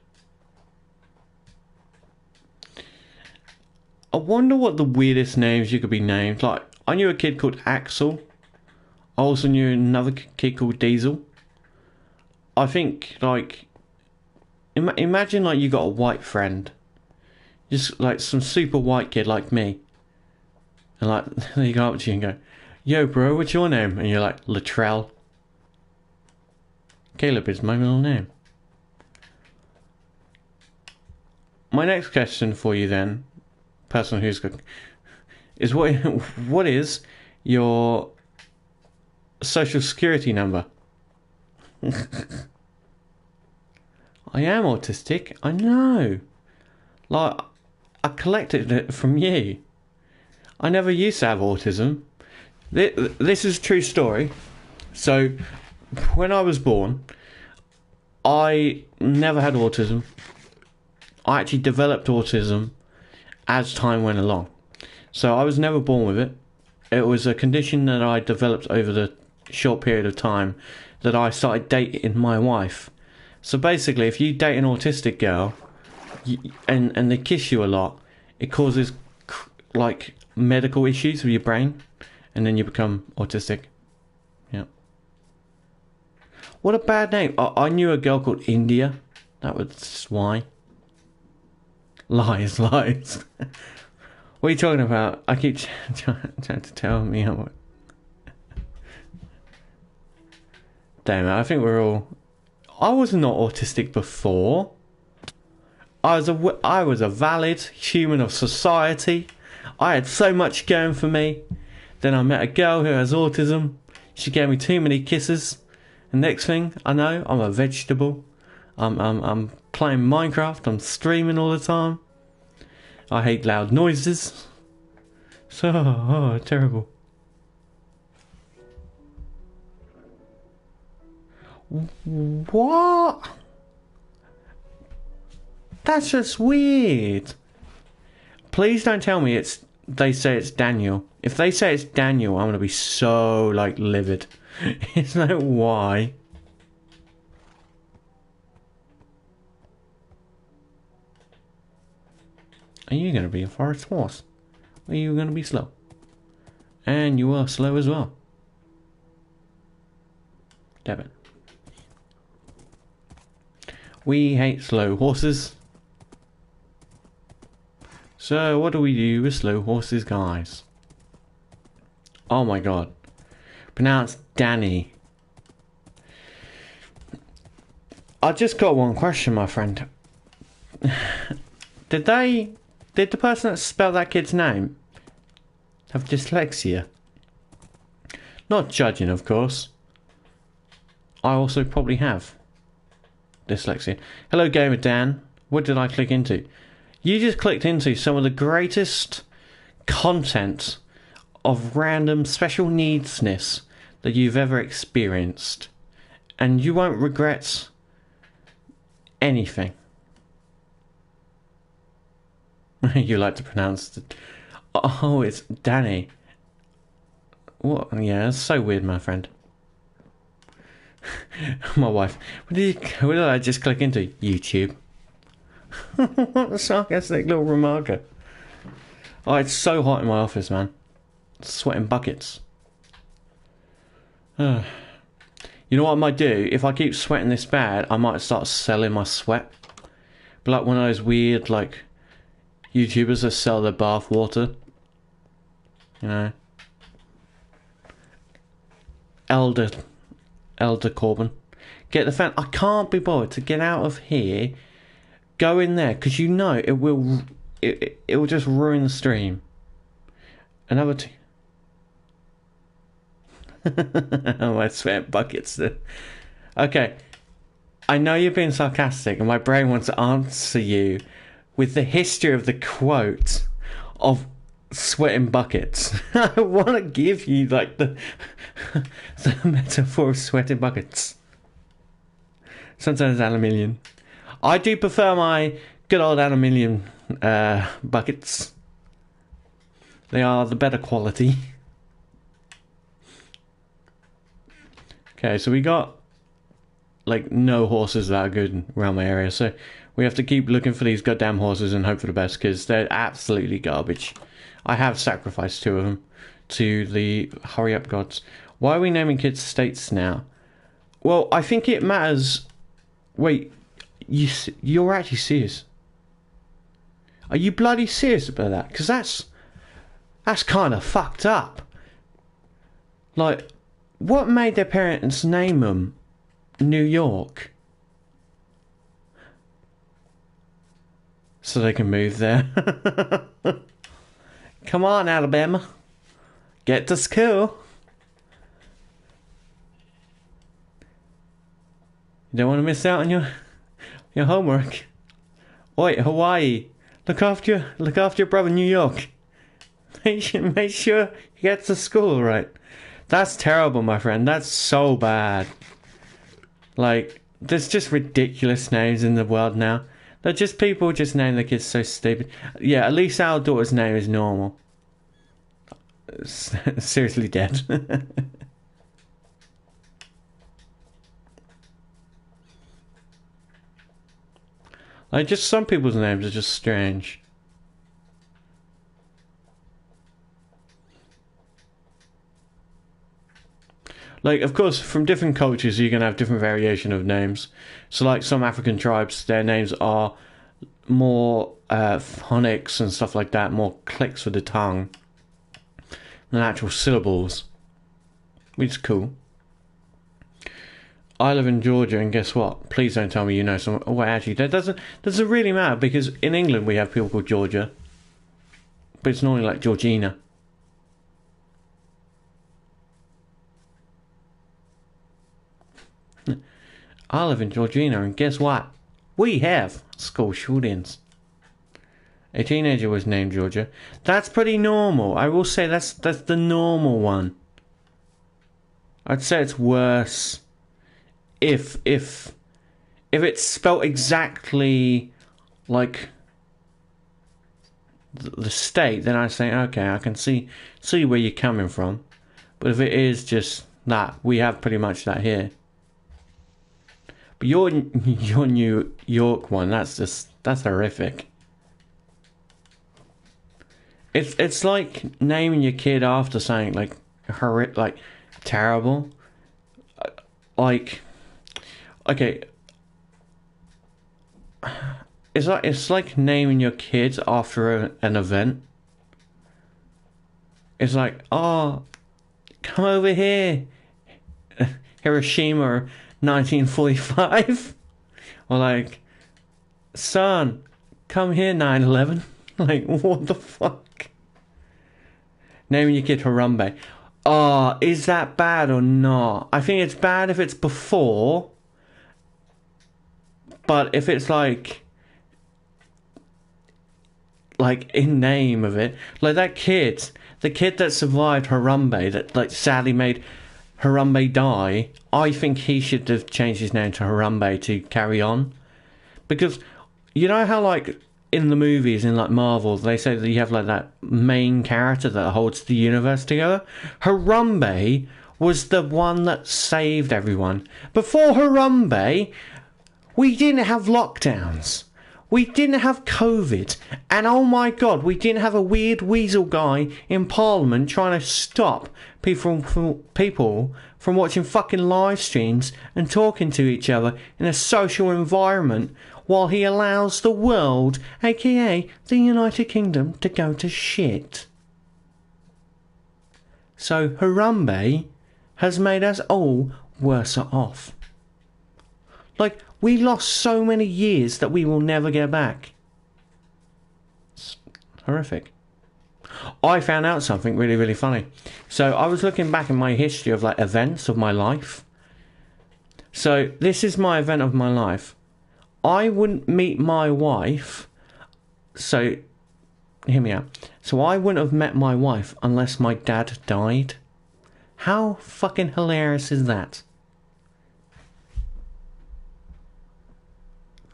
S1: I wonder what the weirdest names you could be named. Like, I knew a kid called Axel. I also knew another kid called Diesel. I think, like, imagine like you got a white friend. Just like some super white kid like me. And like, they go up to you and go, yo bro, what's your name? And you're like, Latrell. Caleb is my middle name. My next question for you then, person who's good, is what is your social security number? I am autistic, I know. Like, I collected it from you. I never used to have autism. This is a true story. So, when I was born, I never had autism. I actually developed autism as time went along. So I was never born with it. It was a condition that I developed over the short period of time that I started dating my wife. So basically, if you date an autistic girl and they kiss you a lot, it causes like medical issues with your brain, and then you become autistic. Yeah. What a bad name. I knew a girl called India. That was why. Lies. What are you talking about? I keep trying to tell me how. Damn it, I think we're all... I was not autistic before. I was a valid human of society. I had so much going for me. Then I met a girl who has autism. She gave me too many kisses. And next thing I know, I'm a vegetable. I'm playing Minecraft. I'm streaming all the time. I hate loud noises. So terrible. What? That's just weird. Please don't tell me they say it's Daniel. If they say it's Daniel, I'm gonna be so like livid. It's like, why? Are you gonna be a forest horse? Or are you gonna be slow? And you are slow as well. Damn it. We hate slow horses. So what do we do with slow horses, guys? Oh my god. Pronounced Danny. I just got one question, my friend. Did the person that spelled that kid's name have dyslexia? Not judging, of course. I also probably have dyslexia. Hello, Gamer Dan. What did I click into? You just clicked into some of the greatest content of random special needsness that you've ever experienced. And you won't regret anything. You like to pronounce it. Oh, it's Danny. What? Yeah, that's so weird, my friend. My wife. What did I just click into? YouTube. What a sarcastic little remarker. Oh, it's so hot in my office, man. Sweating buckets. You know what I might do? If I keep sweating this bad, I might start selling my sweat. But like one of those weird, like, YouTubers that sell their bath water. You know. Elder Corbin. Get the fan. I can't be bothered to get out of here. Go in there, because you know it will just ruin the stream. Another oh, my sweat buckets. Okay. I know you're being sarcastic, and my brain wants to answer you with the history of the quote of sweating buckets. I want to give you like the metaphor of sweating buckets. Sometimes aluminium. I do prefer my good old aluminium buckets. They are the better quality. Okay, so we got like no horses that are good around my area, so we have to keep looking for these goddamn horses and hope for the best, because they're absolutely garbage. I have sacrificed 2 of them to the hurry up gods. Why are we naming kids states now? Well, I think it matters. Wait, you're actually serious? Are you bloody serious about that? Because that's kind of fucked up. Like, what made their parents name them New York? So they can move there. Come on, Alabama. Get to school. You don't want to miss out on your homework. Oi, Hawaii. Look after your brother, New York. Make sure he gets to school right. That's terrible, my friend. That's so bad. Like, there's just ridiculous names in the world now. They're just people just name their kids so stupid. Yeah, at least our daughter's name is normal. Seriously dead. Like, just some people's names are just strange. Like, of course, from different cultures, you're going to have different variation of names. So, like, some African tribes, their names are more phonics and stuff like that, more clicks with the tongue than actual syllables, which is cool. I live in Georgia, and guess what? Please don't tell me you know some. Oh, actually, that doesn't really matter, because in England we have people called Georgia, but it's normally like Georgina. I live in Georgina, and guess what? We have school shootings. A teenager was named Georgia. That's pretty normal. I will say that's the normal one. I'd say it's worse if it's spelt exactly like the state, then I say okay, I can see where you're coming from. But if it is just that, we have pretty much that here. But your New York one, that's horrific. It's like naming your kid after something like terrible. Like, okay, it's like naming your kids after an event. It's like, oh, come over here, Hiroshima, 1945, or like, son, come here, 9/11. Like, what the fuck? Naming your kid Harambe. Oh, is that bad or not? I think it's bad if it's before. But if it's like in name of it. Like that kid. The kid that survived Harambe, that like sadly made Harambe die. I think he should have changed his name to Harambe to carry on. Because you know how like in the movies, in like Marvel, they say that you have like that main character that holds the universe together. Harambe was the one that saved everyone. Before Harambe, we didn't have lockdowns. We didn't have COVID. And oh my god, we didn't have a weird weasel guy in Parliament trying to stop people from watching fucking live streams and talking to each other in a social environment, while he allows the world, aka the United Kingdom, to go to shit. So Harambe has made us all worse off. Like, we lost so many years that we will never get back. It's horrific. I found out something really, really funny. So I was looking back in my history of like events of my life. So this is my event of my life. I wouldn't meet my wife, so hear me out. So I wouldn't have met my wife unless my dad died. How fucking hilarious is that?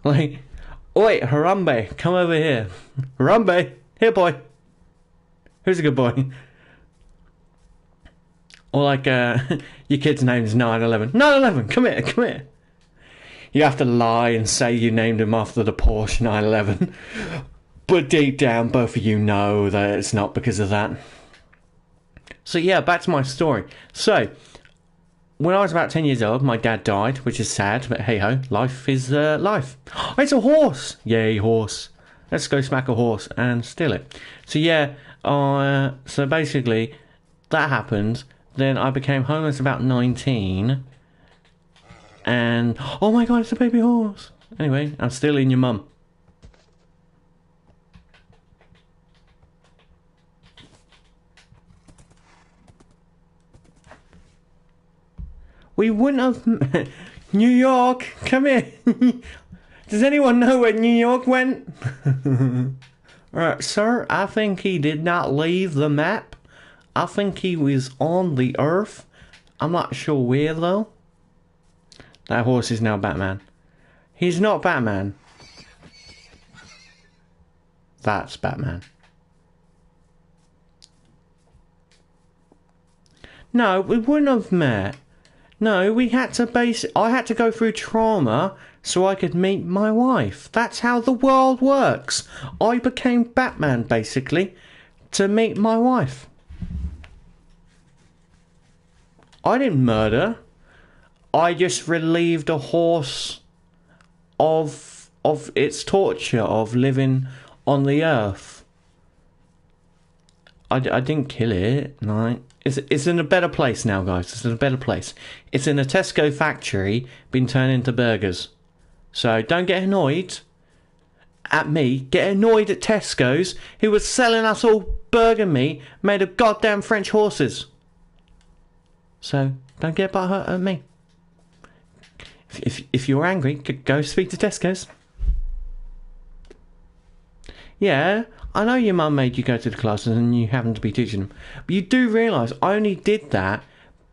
S1: Like, wait, Harambe, come over here. Harambe, here boy. Who's a good boy? Or like, your kid's name's 9/11. 9/11, come here. You have to lie and say you named him after the Porsche 911. But deep down, both of you know that it's not because of that. So yeah, back to my story. So, when I was about 10 years old, my dad died, which is sad, but hey-ho, life is life. It's a horse! Yay, horse. Let's go smack a horse and steal it. So yeah, so basically, that happened. Then I became homeless about 19. And, oh my god, it's a baby horse. Anyway, I'm stealing your mum. We wouldn't have... New York, come here. Does anyone know where New York went? Sir, I think he did not leave the map. I think he was on the earth. I'm not sure where, though. That horse is now Batman. He's not Batman. That's Batman. No, we wouldn't have met. No, we had to I had to go through trauma so I could meet my wife. That's how the world works. I became Batman, basically, to meet my wife. I didn't murder. I just relieved a horse of its torture of living on the earth. I didn't kill it. No, it's in a better place now, guys. It's in a better place. It's in a Tesco factory, been turned into burgers. So don't get annoyed at me. Get annoyed at Tesco's, who was selling us all burger meat made of goddamn French horses. So don't get butthurt at me. If you're angry, go speak to Tesco's. Yeah, I know your mum made you go to the classes and you happen to be teaching them. But you do realise I only did that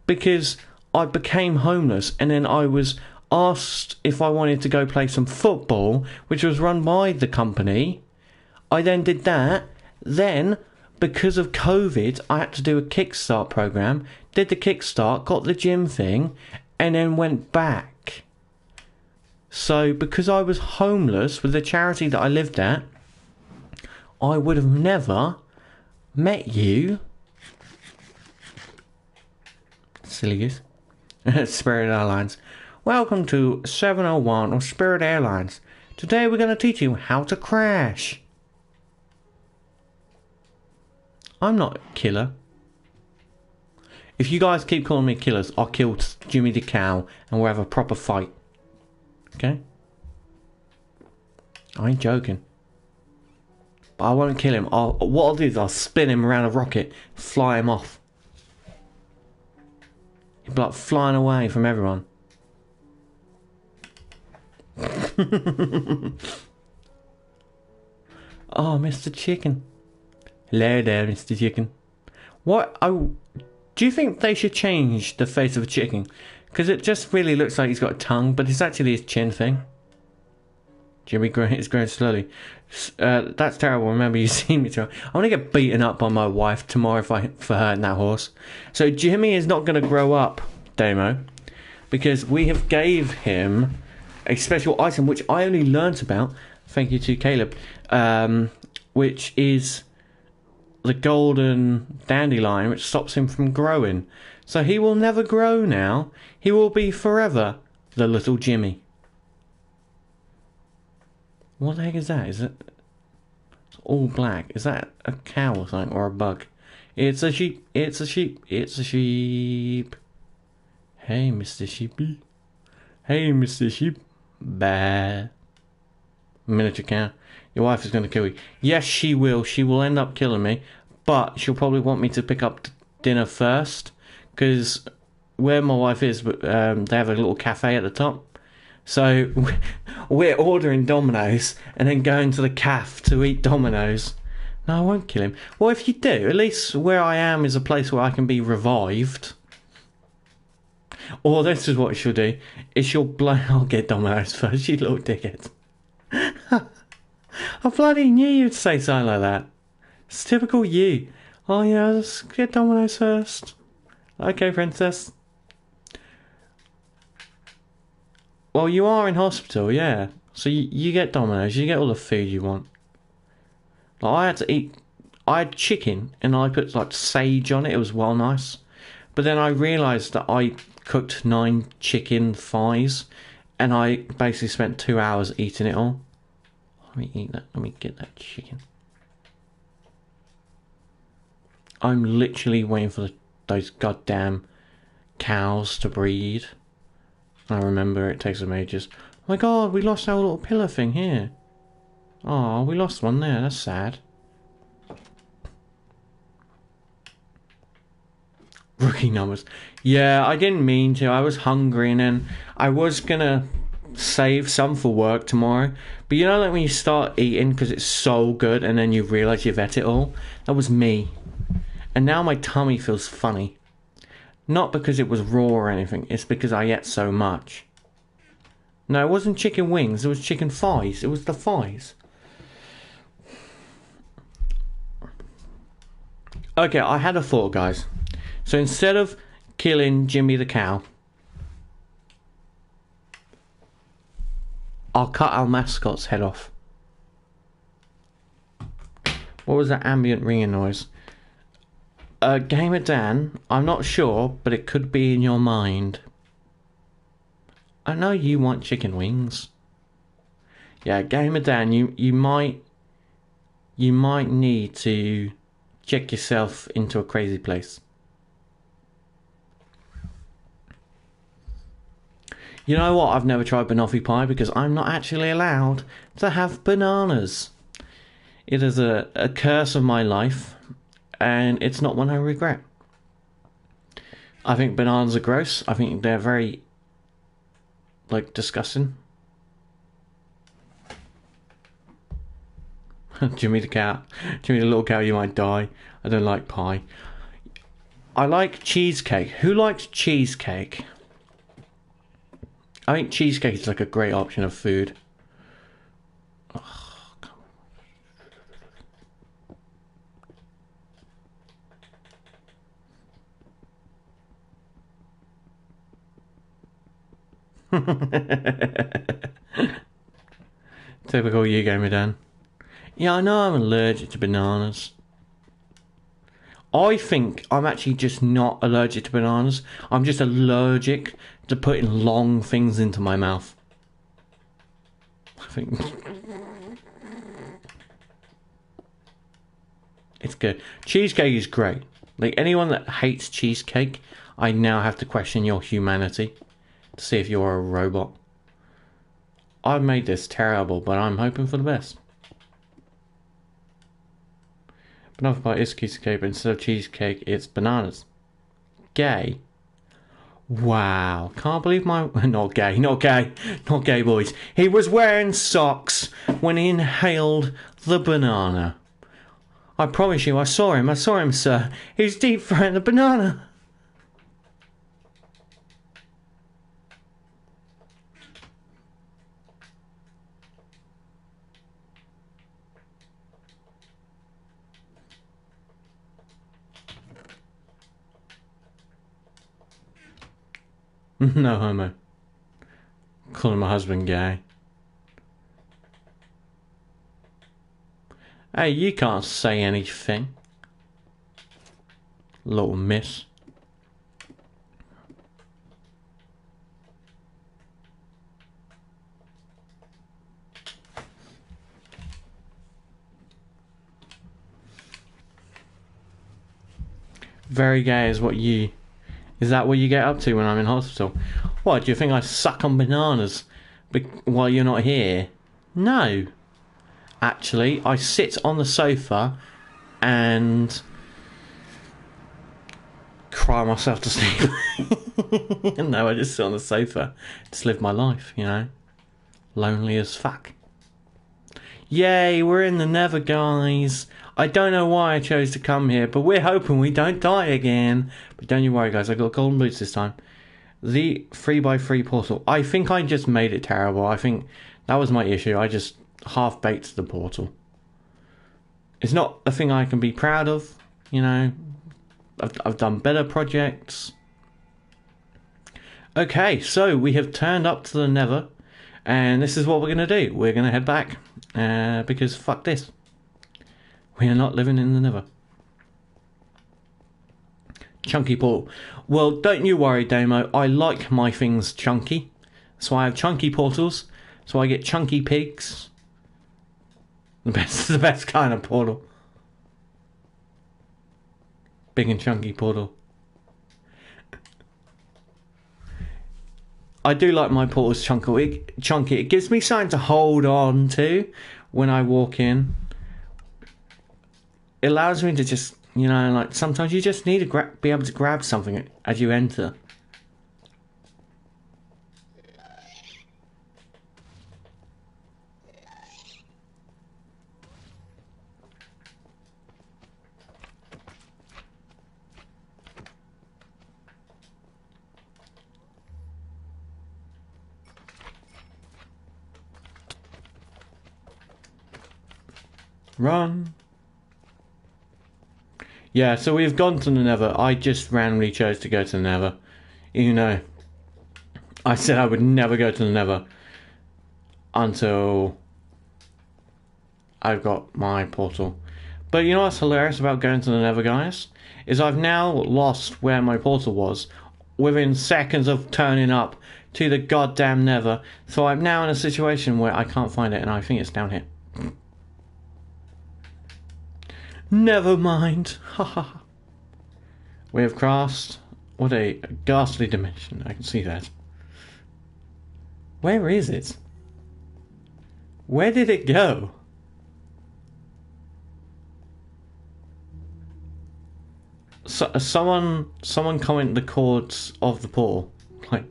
S1: because I became homeless and then I was asked if I wanted to go play some football, which was run by the company. I then did that. Then, because of COVID, I had to do a Kickstart program. Did the Kickstart, got the gym thing, and then went back. So, because I was homeless with the charity that I lived at, I would have never met you. Silly goose. Spirit Airlines. Welcome to 701 of Spirit Airlines. Today we're going to teach you how to crash. I'm not a killer. If you guys keep calling me killers, I'll kill Jimmy the cow and we'll have a proper fight. Okay? I ain't joking. But I won't kill him. What I'll do is I'll spin him around a rocket, fly him off. He'll be like flying away from everyone. Oh, Mr. Chicken. Hello there, Mr. Chicken. What? Do you think they should change the face of a chicken? Because it just really looks like he's got a tongue, but it's actually his chin thing. Jimmy is growing slowly. That's terrible. Remember, you seen me too. I'm going to get beaten up by my wife tomorrow for hurting that horse. So Jimmy is not going to grow up, Damo, because we have gave him a special item, which I only learnt about, thank you to Caleb, which is the golden dandelion, which stops him from growing. So he will never grow now. He will be forever the little Jimmy. What the heck is that? Is it? It's all black. Is that a cow or something, or a bug? It's a sheep. It's a sheep. It's a sheep. Hey, Mr. Sheepy. Hey, Mr. Sheep. Bah. Miniature cow. Your wife is going to kill you. Yes, she will. She will end up killing me. But she'll probably want me to pick up dinner first. Because where my wife is, they have a little cafe at the top. So we're ordering Domino's and then going to the cafe to eat Domino's. No, I won't kill him. Well, if you do, at least where I am is a place where I can be revived. Or this is what she'll do. Is she'll blow... I'll get Domino's first, you little dickhead. I bloody knew you'd say something like that. It's typical you. Oh yeah, let's get Domino's first. Okay, princess. Well, you are in hospital, yeah. So you get Domino's, you get all the food you want. Like, I had to eat... I had chicken and I put like sage on it. It was well nice. But then I realised that I cooked 9 chicken thighs and I basically spent 2 hours eating it all. Let me eat that. Let me get that chicken. I'm literally waiting for those goddamn cows to breed. I remember it takes them ages. Oh my god, we lost our little pillar thing here. Oh, we lost one there. That's sad. Rookie numbers. Yeah, I didn't mean to. I was hungry and then I was gonna save some for work tomorrow. But you know, like when you start eating because it's so good and then you realise you've ate it all? That was me. And now my tummy feels funny. Not because it was raw or anything. It's because I ate so much. No, it wasn't chicken wings. It was chicken thighs. It was the thighs. Okay, I had a thought, guys. So instead of killing Jimmy the cow, I'll cut our mascot's head off. What was that ambient ringing noise? Gamer Dan, I'm not sure, but it could be in your mind. I know you want chicken wings. Yeah, Gamer Dan, you might need to check yourself into a crazy place. You know what? I've never tried banoffee pie because I'm not actually allowed to have bananas. It is a curse of my life, and it's not one I regret. I think bananas are gross. I think they're very like disgusting. Jimmy the cat. Jimmy the little cow, you might die. I don't like pie. I like cheesecake. Who likes cheesecake? I think cheesecake is like a great option of food. Oh, typical you, Gamer Dan. Yeah, I know I'm allergic to bananas. I think I'm actually just not allergic to bananas. I'm just allergic to putting long things into my mouth. I think it's good. Cheesecake is great. Like, anyone that hates cheesecake, I now have to question your humanity to see if you're a robot. I've made this terrible, but I'm hoping for the best. Banana pie is cheesecake, but instead of cheesecake, it's bananas. Gay. Wow. Can't believe my... Not gay, not gay. Not gay, boys. He was wearing socks when he inhaled the banana. I promise you, I saw him, sir. He was deep frying the banana. No homo. Calling my husband gay. Hey, you can't say anything, little miss. Very gay is what you... Is that what you get up to when I'm in hospital? What, do you think I suck on bananas while you're not here? No. Actually, I sit on the sofa and cry myself to sleep. No, I just sit on the sofa. Just live my life, you know. Lonely as fuck. Yay, we're in the Nether, guys. I don't know why I chose to come here, but we're hoping we don't die again. But don't you worry, guys. I got golden boots this time. The 3x3 portal. I think I just made it terrible. I think that was my issue. I just half-baked the portal. It's not a thing I can be proud of, you know. I've done better projects. Okay, so we have turned up to the Nether, and this is what we're going to do. We're going to head back, because fuck this. We are not living in the Nether. Chunky portal. Well, don't you worry, Damo. I like my things chunky. So I have chunky portals. So I get chunky pigs. The best kind of portal. Big and chunky portal. I do like my portals chunky. It gives me something to hold on to when I walk in. It allows me to just, you know, like sometimes you just need to be able to grab something as you enter. Run. Yeah, so we've gone to the Nether. I just randomly chose to go to the Nether. You know, I said I would never go to the Nether until I've got my portal. But you know what's hilarious about going to the Nether, guys? Is I've now lost where my portal was within seconds of turning up to the goddamn Nether. So I'm now in a situation where I can't find it, and I think it's down here. Never mind. Haha. We have crossed. What a ghastly dimension. I can see that. Where is it? Where did it go? So, someone comment the chords of the portal. Like,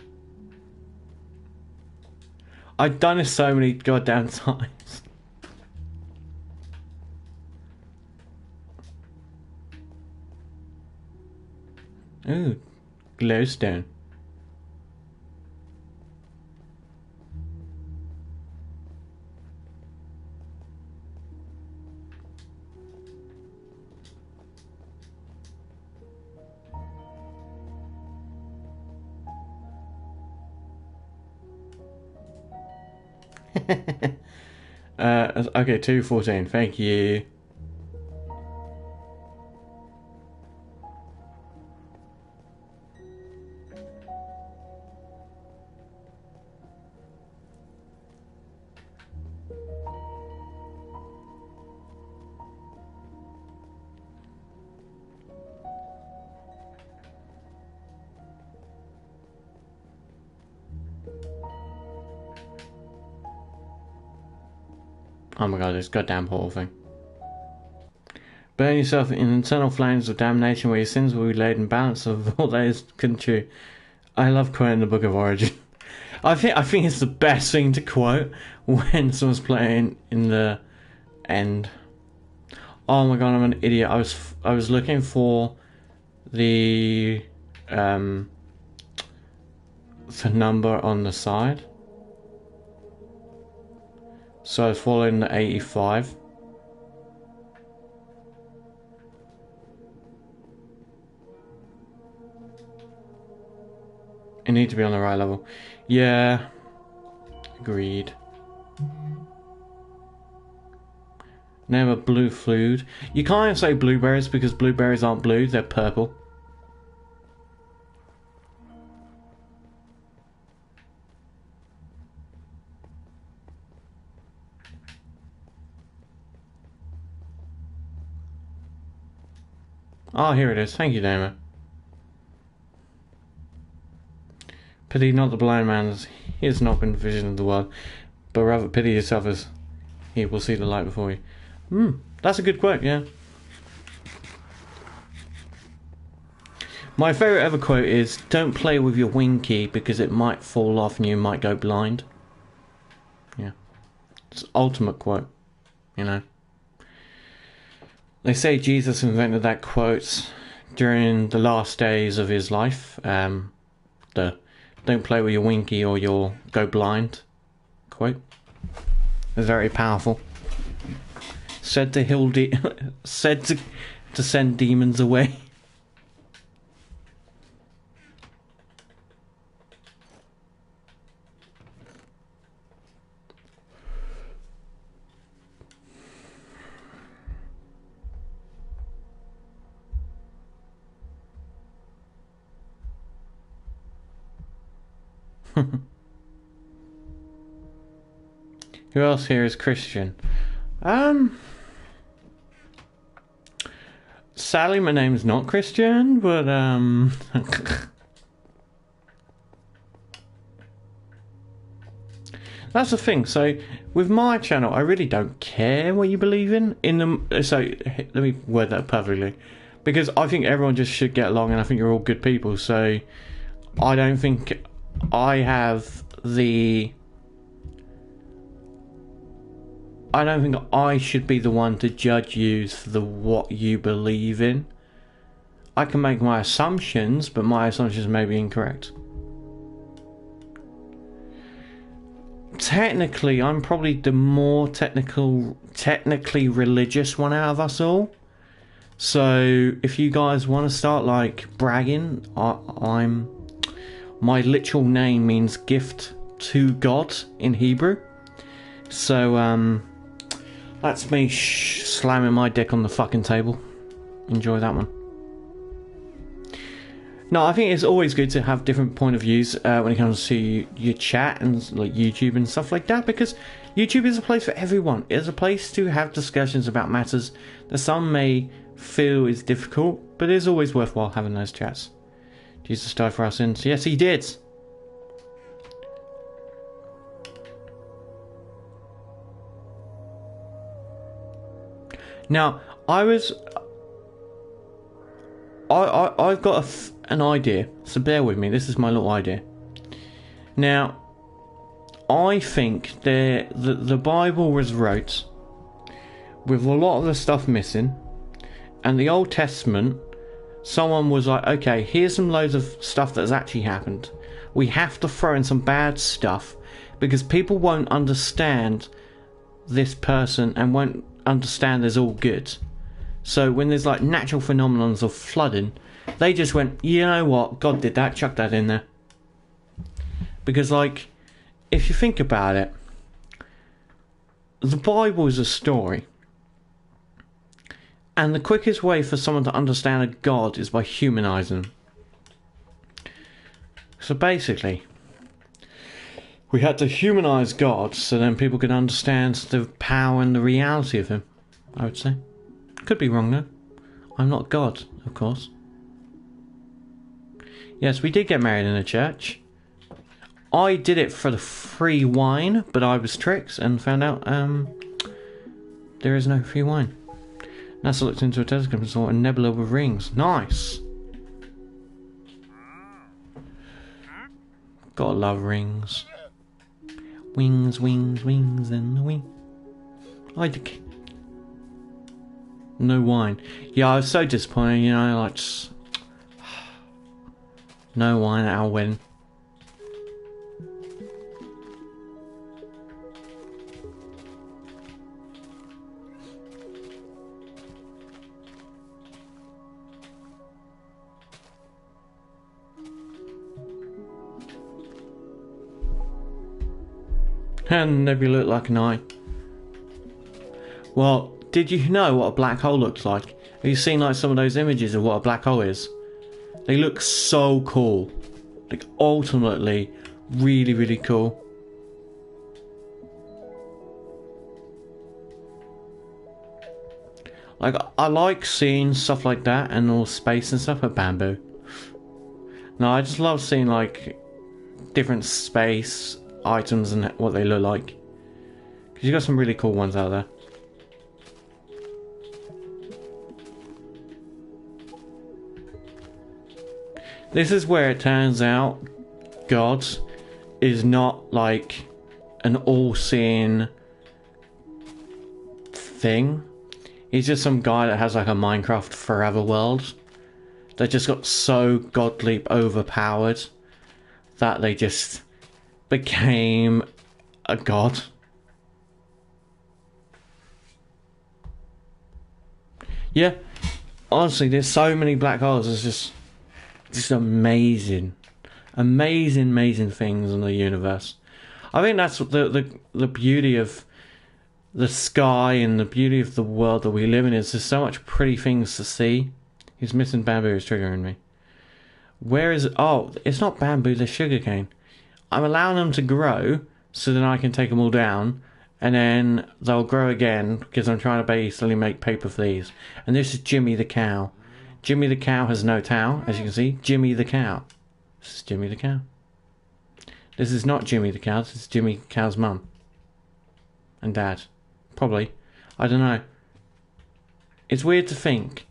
S1: I've done it so many goddamn times. Ooh, glowstone. Okay, 214. Thank you. Oh my god, this goddamn portal thing. Burn yourself in internal flames of damnation where your sins will be laid in balance of all that is true. I love quoting the Book of Origin. I think it's the best thing to quote when someone's playing in the end. Oh my god, I'm an idiot. I was looking for the number on the side. So I was following the 85. It needs to be on the right level. Yeah. Agreed. Name a blue food. You can't say blueberries because blueberries aren't blue, they're purple. Oh, here it is. Thank you, Damo. Pity not the blind man, as he has not been the vision of the world, but rather pity yourself as he will see the light before you. That's a good quote, yeah. My favourite ever quote is, don't play with your wing key because it might fall off and you might go blind. Yeah. It's ultimate quote, you know. They say Jesus invented that quote during the last days of his life. The don't play with your winky or you'll go blind quote. It's very powerful. Said to said to send demons away. Who else here is Christian? Sadly, my name's not Christian, but that's the thing. So with my channel, I really don't care what you believe in. So let me word that perfectly, because I think everyone just should get along, and I think you're all good people. So I don't think I have the. I don't think I should be the one to judge you for what you believe in. I can make my assumptions, but my assumptions may be incorrect. Technically, I'm probably the more technically religious one out of us all. So if you guys want to start like bragging, my literal name means gift to God in Hebrew. So that's me slamming my dick on the fucking table. Enjoy that one. No, I think it's always good to have different point of views when it comes to your chat and like YouTube and stuff like that, because YouTube is a place for everyone. It's a place to have discussions about matters that some may feel is difficult, but it is always worthwhile having those chats. Jesus died for our sins. Yes, he did. Now, I've got an idea, so bear with me. This is my little idea. Now, I think the Bible was wrote with a lot of the stuff missing, and the Old Testament, someone was like, okay, here's some loads of stuff that has actually happened. We have to throw in some bad stuff because people won't understand this person and won't understand there's all good. So when there's like natural phenomenons of flooding, they just went, you know what, God did that, chuck that in there. Because like, if you think about it, the Bible is a story. And the quickest way for someone to understand a God is by humanizing them. So basically, we had to humanize God so then people could understand the power and the reality of him, I would say. Could be wrong though. I'm not God, of course. Yes, we did get married in a church. I did it for the free wine, but I was tricked and found out there is no free wine. NASA looked into a telescope and saw a nebula with rings. Nice! Gotta love rings. Wings, wings, wings, and the wing. No wine. Yeah, I was so disappointed, you know, like just... no wine at our wedding. And nebula looked like an eye. Well, did you know what a black hole looks like? Have you seen like some of those images of what a black hole is? They look so cool. Like ultimately really, really cool. Like I like seeing stuff like that and all space and stuff at Bamboo. No, I just love seeing like different space items and what they look like, because you got some really cool ones out there. This is where it turns out God is not like an all-seeing thing. He's just some guy that has like a Minecraft forever world that just got so godly overpowered that they just became a god. Yeah, honestly, there's so many black holes. It's just amazing, amazing things in the universe. I think that's the beauty of the sky and the beauty of the world that we live in. Is there's so much pretty things to see. He's missing bamboo. Is triggering me. Where is it? Oh, it's not bamboo. The sugarcane. I'm allowing them to grow so then I can take them all down and then they'll grow again because I'm trying to basically make paper for these. And this is Jimmy the cow. Jimmy the cow has no tail, as you can see. Jimmy the cow. This is Jimmy the cow. This is not Jimmy the cow. This is Jimmy the cow's mum and dad. Probably. I don't know. It's weird to think.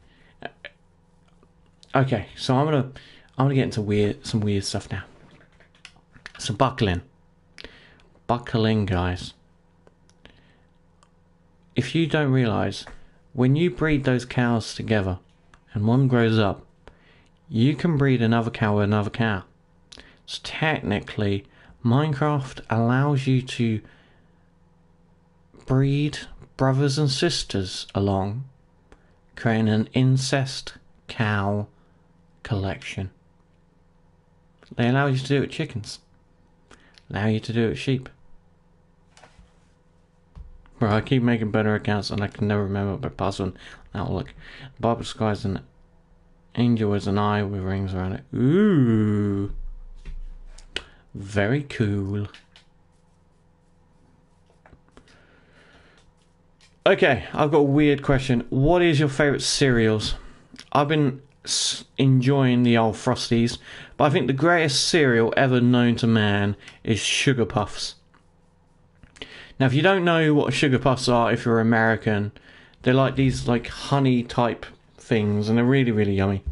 S1: Okay, so I'm gonna get into some weird stuff now. So buckle in, guys. If you don't realise, when you breed those cows together and one grows up, you can breed another cow with another cow. So technically, Minecraft allows you to breed brothers and sisters along, creating an incest cow collection. They allow you to do it with chickens. Allow you to do it with sheep. Bro, I keep making better accounts and I can never remember my password. Now look. Bible skies an angel with an eye with rings around it. Ooh. Very cool. Okay, I've got a weird question. What is your favourite cereals? I've been enjoying the old Frosties, but I think the greatest cereal ever known to man is Sugar Puffs. Now, if you don't know what Sugar Puffs are, if you're American, they're like these like honey type things, and they're really, really yummy.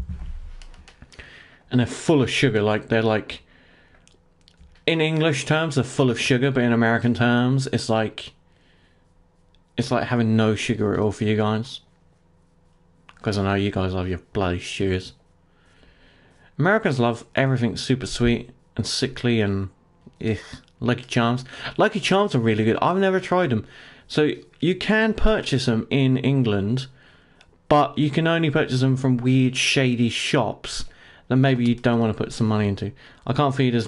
S1: And they're full of sugar, like they're like, in English terms, they're full of sugar, but in American terms, it's like having no sugar at all for you guys. Because I know you guys love your bloody sugars. Americans love everything super sweet and sickly and Lucky Charms. Lucky Charms are really good. I've never tried them. So you can purchase them in England, but you can only purchase them from weird shady shops that maybe you don't want to put some money into. I can't eat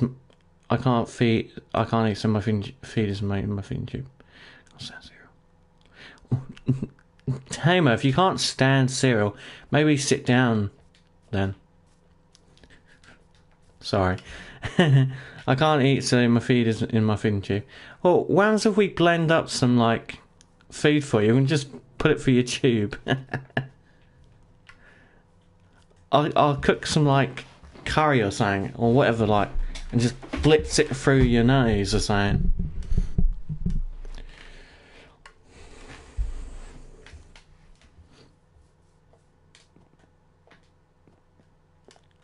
S1: some muffin feeders made in muffin tube. Tamer, if you can't stand cereal, maybe sit down then. Sorry. I can't eat so my feed is in my feeding tube. Well, what happens if we blend up some like food for you and just put it for your tube? I'll cook some like curry or something or whatever, like, and just blitz it through your nose or something.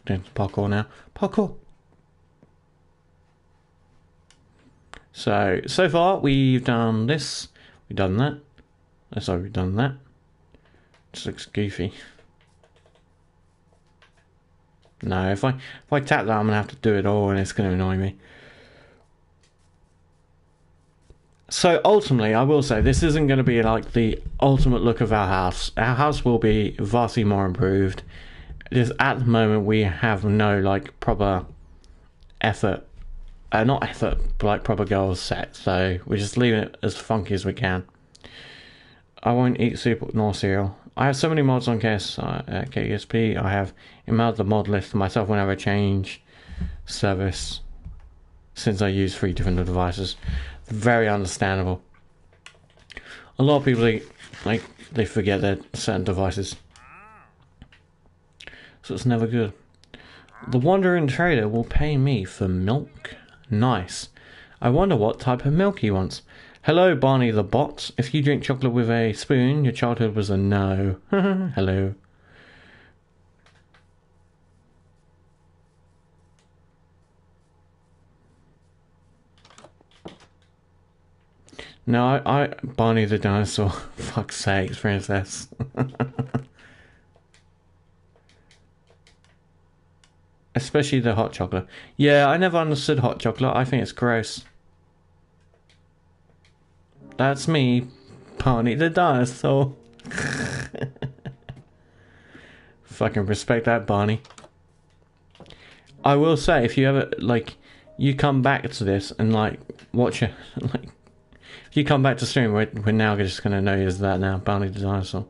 S1: Doing parkour now. Parkour. So far we've done this, we've done that. Sorry, we've done that. Just looks goofy. No, if I tap that, I'm gonna have to do it all, and it's gonna annoy me. So ultimately, I will say this isn't going to be like the ultimate look of our house. Our house will be vastly more improved. Just at the moment, we have no like proper effort. Not effort, but like proper goals set. So we're just leaving it as funky as we can. I won't eat soup nor cereal. I have so many mods on KSP. I have emailed the mod list to myself whenever I change service, since I use 3 different devices. Very understandable. A lot of people they forget their certain devices, so it's never good. The wandering trader will pay me for milk. Nice. I wonder what type of milk he wants. Hello, Barney the bot. If you drink chocolate with a spoon, your childhood was a no. Hello. No, I Barney the dinosaur. Fuck's sakes, princess. Especially the hot chocolate. Yeah, I never understood hot chocolate. I think it's gross. That's me, Barney the dinosaur. Fucking respect that, Barney. I will say, if you ever you come back to this and watch it, if you come back to stream, we're now just gonna know you as that now, Barney the dinosaur.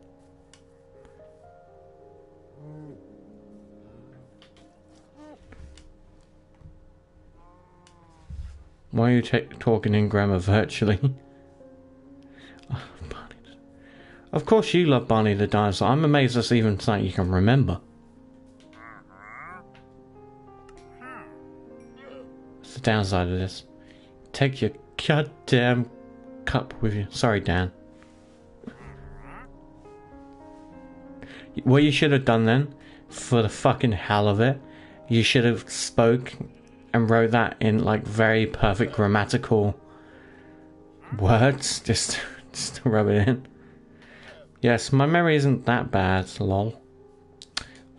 S1: Why are you talking in grammar virtually? Oh, of course you love Barney the dinosaur. I'm amazed that's even something you can remember. What's the downside of this? Take your goddamn cup with you. Sorry, Dan. What you should have done then, for the fucking hell of it, you should have spoke and wrote that in very perfect grammatical words, just to rub it in. Yes, my memory isn't that bad, lol.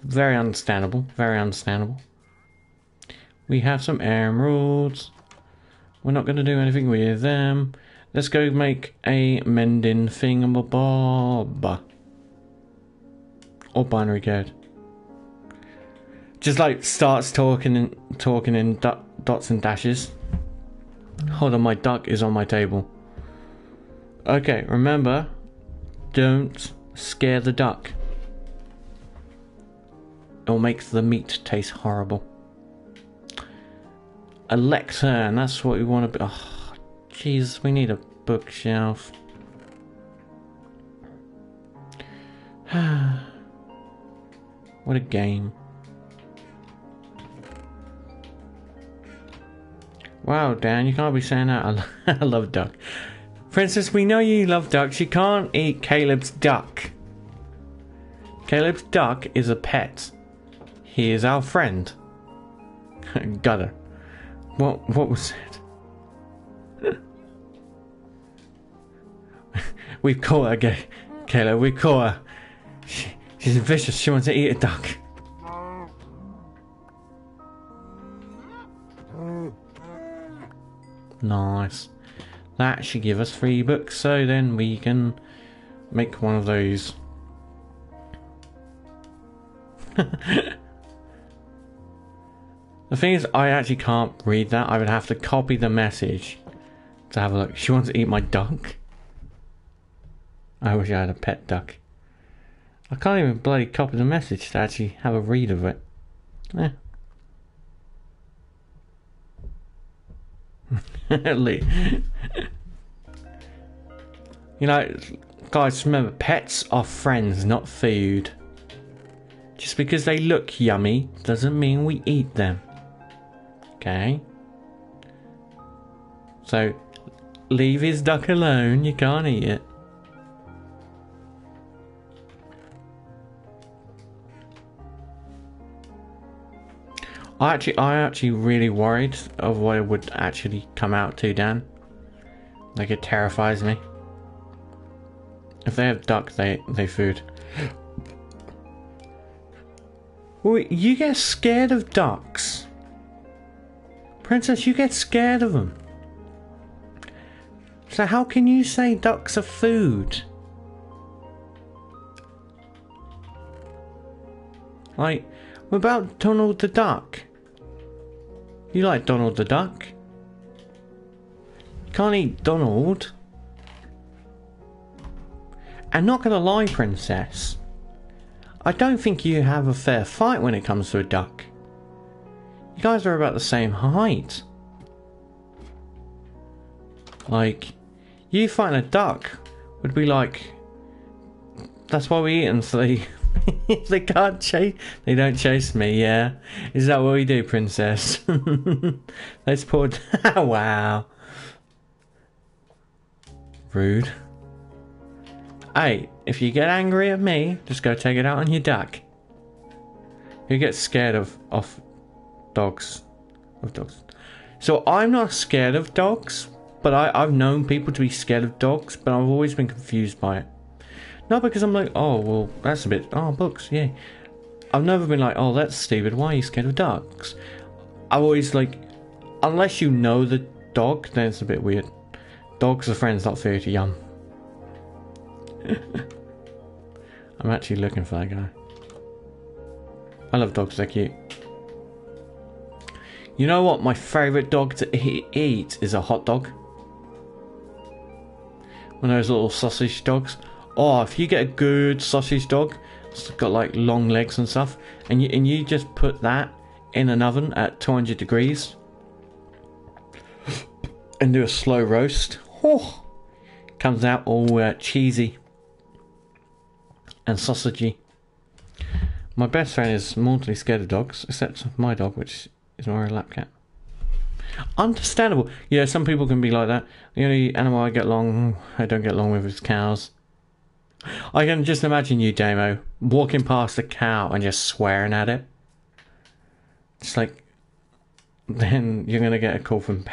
S1: Very understandable, very understandable. We have some emeralds. We're not going to do anything with them. Let's go make a mending thingamabob. Or binary code. Just starts talking in dots and dashes. Hold on, my duck is on my table. Okay, remember, don't scare the duck. It'll make the meat taste horrible. A lectern, that's what we want to be. Oh, jeez, we need a bookshelf. What a game. Wow, Dan, you can't be saying that. I love duck. Princess, we know you love ducks. You can't eat Caleb's duck. Caleb's duck is a pet. He is our friend. Gutter. What was it? We've caught her, Kayla. We caught her. She's vicious. She wants to eat a duck. Nice. That should give us 3 books, so then we can make one of those. The thing is, I actually can't read that. I would have to copy the message to have a look. She wants to eat my duck. I wish I had a pet duck. I can't even bloody copy the message to actually have a read of it. Eh. You know, guys, remember, pets are friends, not food. Just because they look yummy doesn't mean we eat them. Okay? So, leave his duck alone. You can't eat it. I actually really worried of what it would actually come out to, Dan. Like, it terrifies me. If they have duck, they food. Well, you get scared of ducks. Princess, you get scared of them. So how can you say ducks are food? Like, what about Donald the Duck? You like Donald the Duck? You can't eat Donald. And not gonna lie, Princess, I don't think you have a fair fight when it comes to a duck. You guys are about the same height. Like, you find a duck would be like, that's why we eat them, so they can't chase. They don't chase me. Yeah, is that what we do, Princess? Let's put. Wow. Rude. Hey, if you get angry at me, just go take it out on your duck. Who gets scared of dogs? Of dogs. So I'm not scared of dogs, but I've known people to be scared of dogs, but I've always been confused by it. Not because I'm like, oh, well, that's a bit, oh, books, yeah. I've never been like, oh, that's stupid, why are you scared of dogs? I've always like, unless you know the dog, then it's a bit weird. Dogs are friends, not food, yum. I'm actually looking for that guy. I love dogs, they're cute. You know what my favourite dog to eat is a hot dog. One of those little sausage dogs. Oh, if you get a good sausage dog, it's got like long legs and stuff, and you just put that in an oven at 200 degrees and do a slow roast. Oh, comes out all cheesy and sausagey. My best friend is mortally scared of dogs, except my dog, which is more a lap cat. Understandable. Yeah, some people can be like that. The only animal I don't get along with is cows. I can just imagine you, Damo, walking past a cow and just swearing at it. It's like, then you're going to get a call from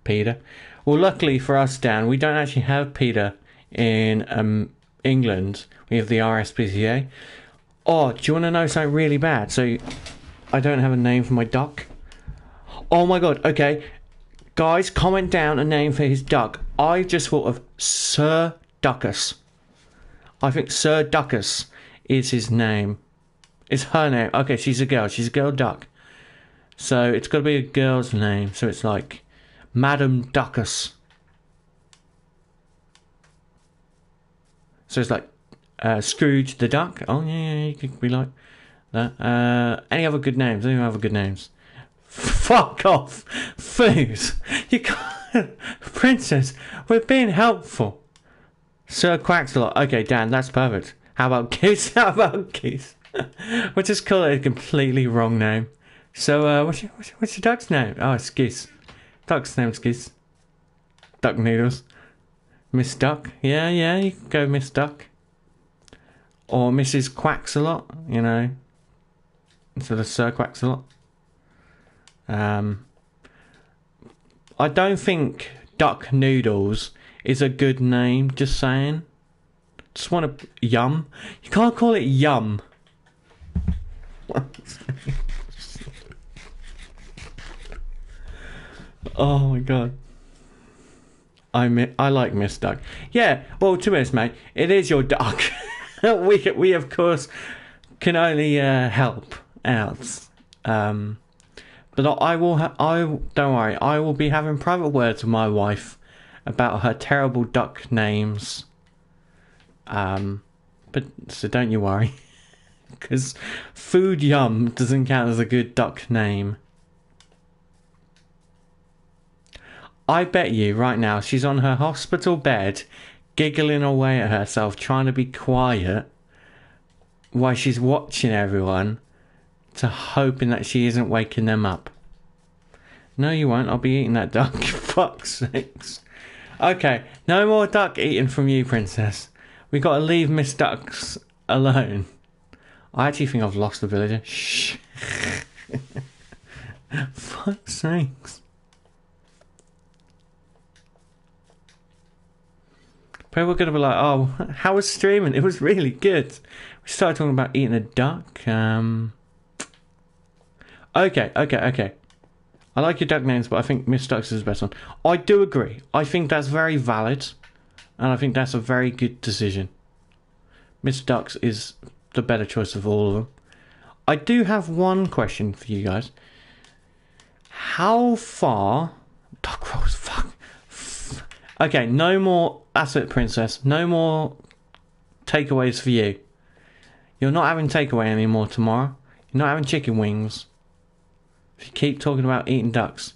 S1: Peter. Well, luckily for us, Dan, we don't actually have Peter in England. We have the RSPCA. Oh, do you want to know something really bad? So, I don't have a name for my duck. Oh my god, okay. Guys, comment down a name for his duck. I just thought of Sir Duckus. I think Sir Duckus is his name. It's her name. Okay, she's a girl. She's a girl duck. So it's got to be a girl's name. So it's like Madam Duckus. So it's like Scrooge the Duck. Oh yeah, you could be like that. Any other good names? Any other good names? Fuck off, food. You can't, Princess. We're being helpful. Sir Quacksalot. Okay, Dan, that's perfect. How about Goose? How about Goose? We'll just call it a completely wrong name. So, what's your duck's name? Oh, it's Goose. Duck's name's Goose. Duck Noodles. Miss Duck. Yeah, you can go Miss Duck. Or Mrs. Quacksalot, you know. Instead of Sir Quacksalot. I don't think Duck Noodles is a good name, just saying. Just want to... Yum? You can't call it Yum. Oh my god. I like Miss Duck. Yeah, well, to be honest, mate, it is your duck. we of course can only help out. But I will. Don't worry. I will be having private words with my wife about her terrible duck names. But so don't you worry, because Food Yum doesn't count as a good duck name. I bet you right now she's on her hospital bed, giggling away at herself, trying to be quiet, while she's watching everyone, to hoping that she isn't waking them up. No, you won't. I'll be eating that duck. Fuck's sakes. Okay, no more duck eating from you, princess. We got to leave Miss Ducks alone. I actually think I've lost the villager. Shh. Fuck's sakes. People are going to be like, oh, how was streaming? It was really good. We started talking about eating a duck. Okay. I like your duck names, but I think Miss Ducks is the best one. I do agree. I think that's very valid. And I think that's a very good decision. Miss Ducks is the better choice of all of them. I do have one question for you guys. How far... Duck rolls, fuck. Okay, no more... That's it, princess. No more takeaways for you. You're not having takeaway anymore tomorrow. You're not having chicken wings. If you keep talking about eating ducks.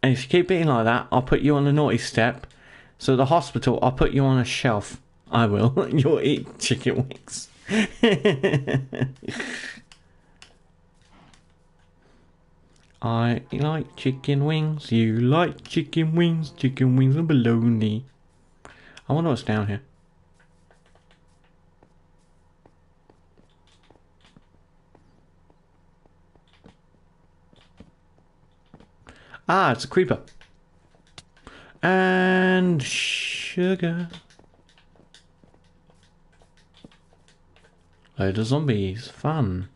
S1: And if you keep eating like that, I'll put you on the naughty step. So the hospital, I'll put you on a shelf. I will. You'll eat chicken wings. I like chicken wings. You like chicken wings. Chicken wings and bologna. I wonder what's down here. Ah, it's a creeper. And sugar. Load of zombies. Fun.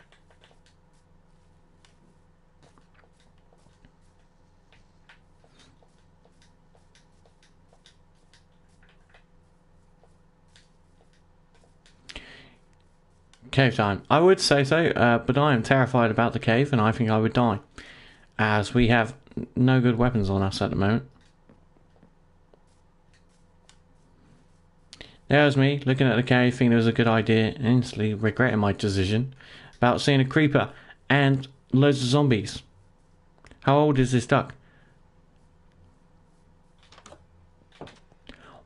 S1: Cave time. I would say so, but I am terrified about the cave and I think I would die. As we have no good weapons on us at the moment. There's me, looking at the cave, thinking it was a good idea, and instantly regretting my decision about seeing a creeper and loads of zombies. How old is this duck?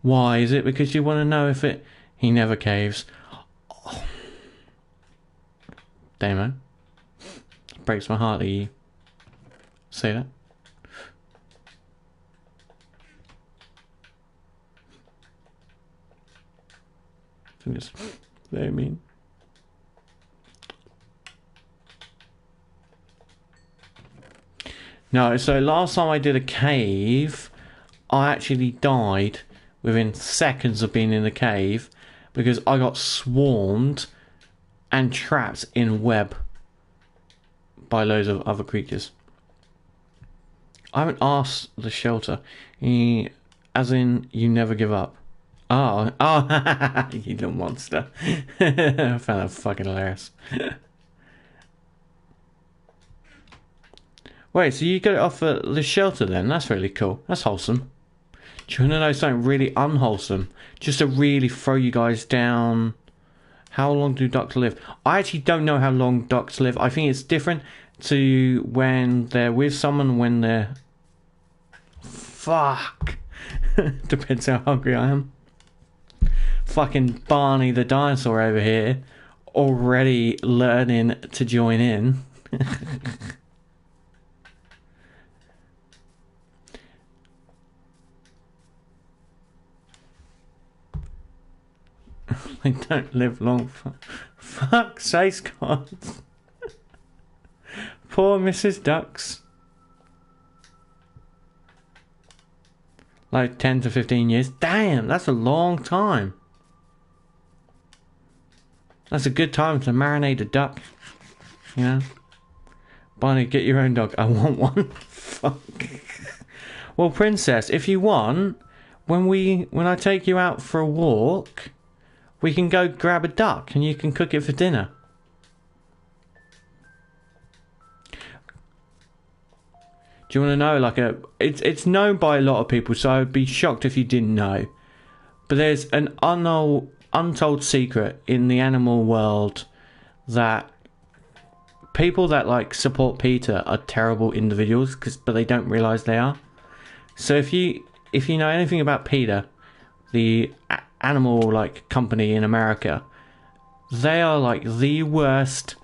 S1: Why? Is it because you want to know if it... He never caves. Oh. Damo. It breaks my heart that you say that. I think it's very mean. No, so last time I did a cave, I actually died within seconds of being in the cave because I got swarmed and trapped in web by loads of other creatures. I haven't asked the shelter, as in you never give up. Oh, you little monster. I found that fucking hilarious. Wait, so you got it off at the shelter then? That's really cool. That's wholesome. Do you want to know something really unwholesome? Just to really throw you guys down. How long do ducks live? I actually don't know how long ducks live. I think it's different to when they're with someone, when they're... Fuck. Depends how hungry I am. Fucking Barney the dinosaur over here, already learning to join in. They don't live long. Fuck's sake, God. Poor Mrs. Ducks. Like 10 to 15 years. Damn, that's a long time. That's a good time to marinate a duck. You know? Barney, get your own dog. I want one. Fuck. Well, Princess, if you want, when I take you out for a walk, we can go grab a duck and you can cook it for dinner. Do you want to know, like, it's known by a lot of people, so I'd be shocked if you didn't know. But there's an untold secret in the animal world that people that, like, support PETA are terrible individuals, but they don't realise they are. So if you know anything about PETA, the animal, like, company in America, they are, like, the worst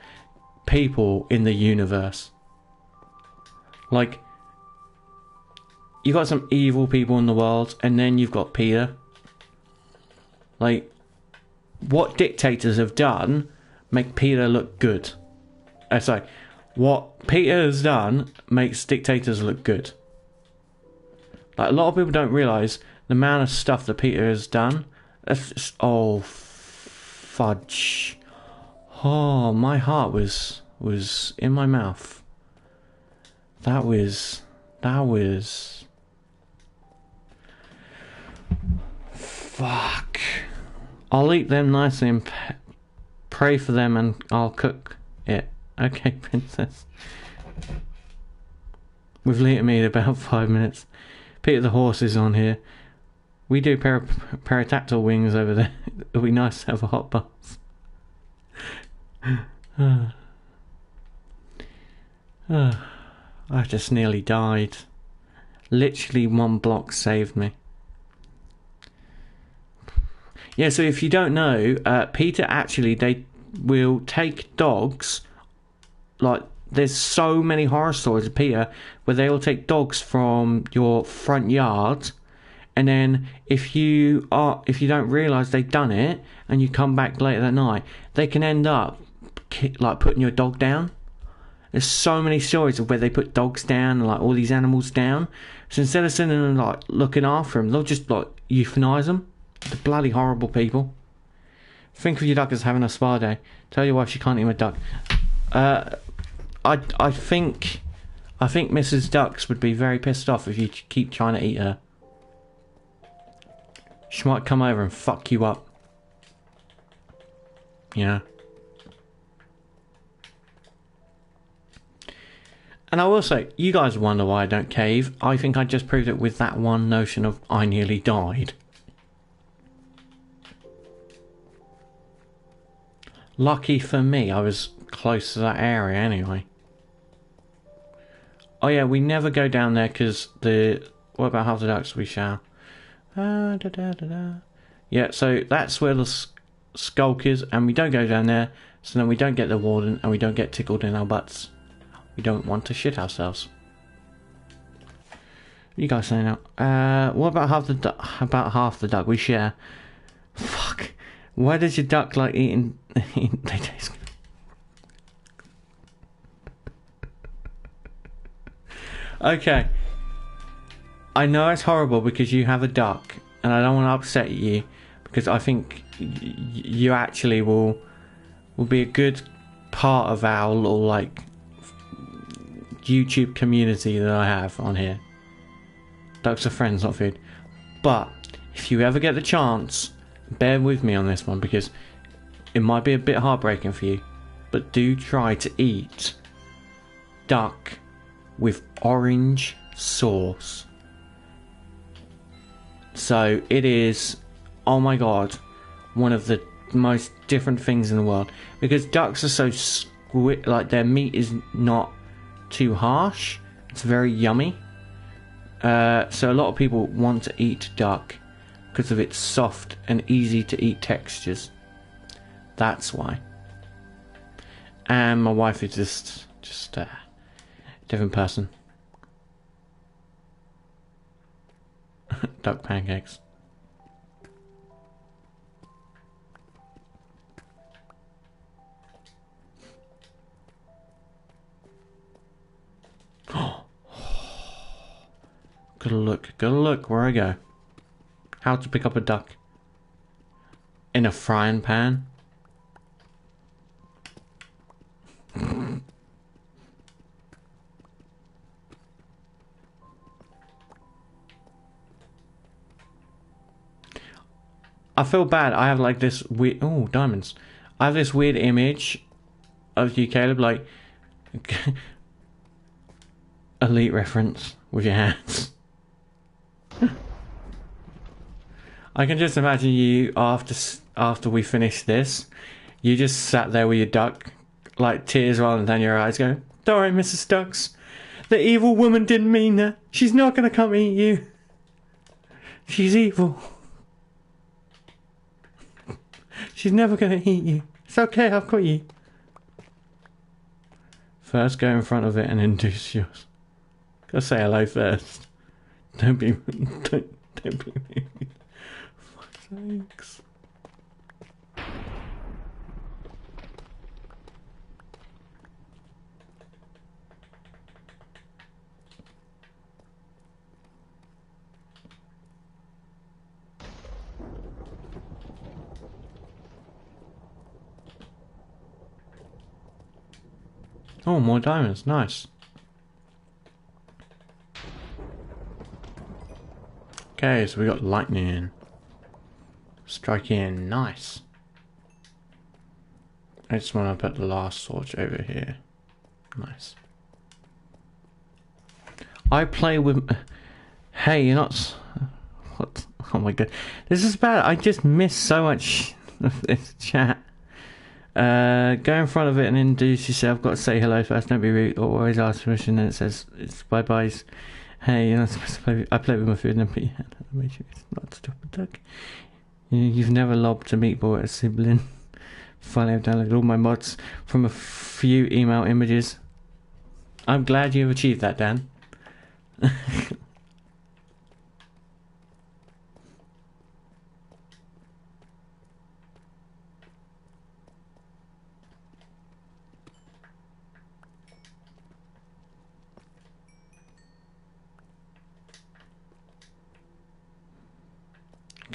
S1: people in the universe. Like, you got some evil people in the world, and then you've got PETA. Like, what dictators have done make PETA look good. Sorry, what PETA has done makes dictators look good. Like, a lot of people don't realise the amount of stuff that PETA has done. That's just, oh, fudge. Oh, my heart was in my mouth. That was... Fuck. I'll eat them nicely and pray for them, and I'll cook it. Okay, Princess. We've eaten about 5 minutes. Peter the horse is on here. We do pterodactyl wings over there. It'll be nice to have a hot bath. I just nearly died. Literally 1 block saved me. Yeah, so if you don't know, PETA actually, they will take dogs. Like, there's so many horror stories of PETA where they will take dogs from your front yard, and then if you don't realise they've done it, and you come back later that night, they can end up like putting your dog down. There's so many stories of where they put dogs down and like all these animals down. So instead of sitting and like looking after them, they'll just like euthanize them. The bloody horrible people. Think of your duck as having a spa day. Tell your wife she can't eat my duck. I think Mrs. Ducks would be very pissed off if you keep trying to eat her. She might come over and fuck you up. You know. And I will say, you guys wonder why I don't cave. I think I just proved it with that one notion of I nearly died. Lucky for me, I was close to that area anyway. Oh yeah, we never go down there because what about half the ducks we shall? Yeah, so that's where the skulk is, and we don't go down there, so then we don't get the warden, and we don't get tickled in our butts. We don't want to shit ourselves. You guys say now. What about half the duck we share? Fuck. Why does your duck like eating? They taste. Okay. I know it's horrible because you have a duck, and I don't want to upset you because I think you actually will be a good part of our little like YouTube community that I have on here. Ducks are friends, not food. But if you ever get the chance, bear with me on this one because it might be a bit heartbreaking for you, but do try to eat duck with orange sauce. So it is, oh my god, one of the most different things in the world because ducks are so like their meat is not too harsh. It's very yummy. So a lot of people want to eat duck because of its soft and easy to eat textures. That's why. And my wife is just a different person. Duck pancakes. Gotta look where I go. How to pick up a duck. In a frying pan. I feel bad. I have like this weird... Oh, diamonds. I have this weird image of you, Caleb, like... Elite reference with your hands. I can just imagine you after we finish this. You just sat there with your duck, like tears rolling down your eyes, going, "Don't worry, Mrs. Ducks. The evil woman didn't mean that. She's not going to come eat you. She's evil. She's never going to eat you. It's okay, I've got you." First go in front of it and induce yours. Gotta say hello first. Don't be mean. Thanks. Oh, more diamonds. Nice. Okay, so we got lightning. Striking. Nice. I just want to put the last torch over here. Nice. I play with... Hey, you're not... What? Oh my god. This is bad. I just missed so much of this chat. Go in front of it and introduce yourself. Got to say hello first. Don't be rude. Always ask permission. Then it says it's bye byes. Hey, you're not supposed to play. I play with my food and put your hand on the matrix. It's not to stop a duck. You've never lobbed a meatball at a sibling. Finally, I've downloaded all my mods from a few email images. I'm glad you've achieved that, Dan.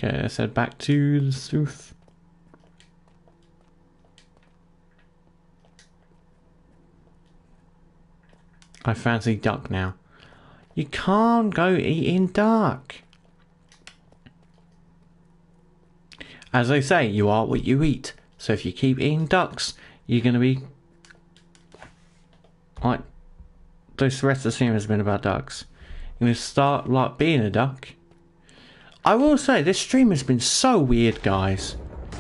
S1: Okay, let's head back to the Sooth. I fancy duck now. You can't go eating duck. As they say, you are what you eat. So if you keep eating ducks, you're going to be... Like, the rest of the stream has been about ducks. You're going to start, like, being a duck. I will say, this stream has been so weird, guys.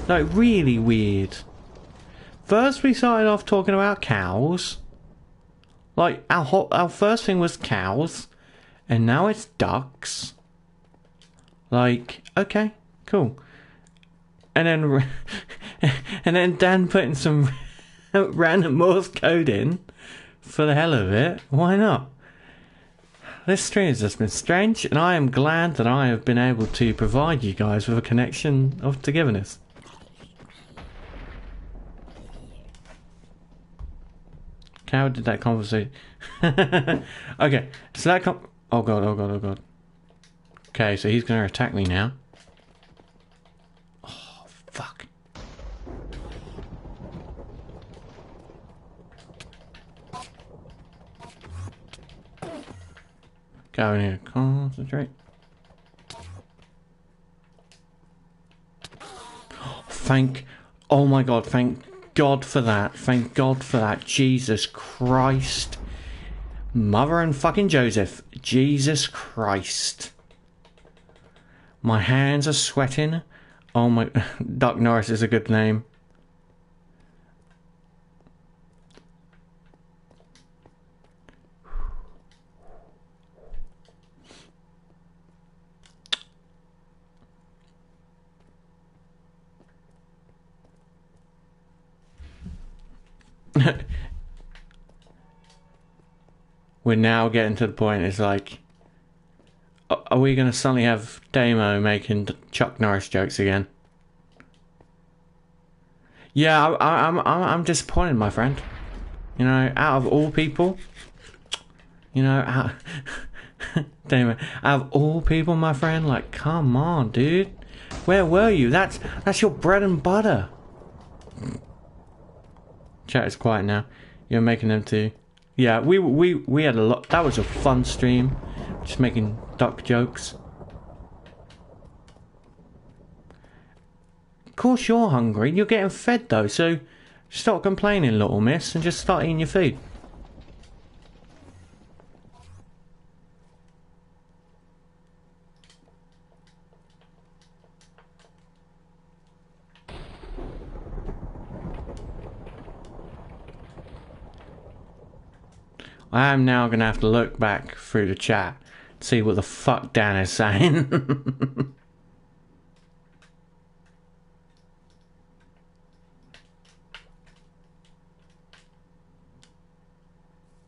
S1: Like, really weird. First, we started off talking about cows. Like, our first thing was cows. And now it's ducks. Like, okay, cool. And then... and then Dan putting some random Morse code in. For the hell of it. Why not? This stream has just been strange, and I am glad that I have been able to provide you guys with a connection of togetherness. How did that conversation? Okay, so that oh god, oh god, oh god. Okay, so he's gonna attack me now. Oh, fuck. Go in here, concentrate. Oh my god, thank God for that. Thank God for that. Jesus Christ. Mother and fucking Joseph. Jesus Christ. My hands are sweating. Oh my... Duck Norris is a good name. We're now getting to the point, it's like, are we going to suddenly have Damo making Chuck Norris jokes again? Yeah, I'm disappointed, my friend. You know, out of all people, you know, Damn it. Out of all people, my friend, like, come on, dude. Where were you? That's your bread and butter. Chat is quiet now. You're making them too. Yeah, we had a lot. That was a fun stream. Just making duck jokes. Of course you're hungry. You're getting fed though, so stop complaining, little miss, and just start eating your food. I am now going to have to look back through the chat to see what the fuck Dan is saying.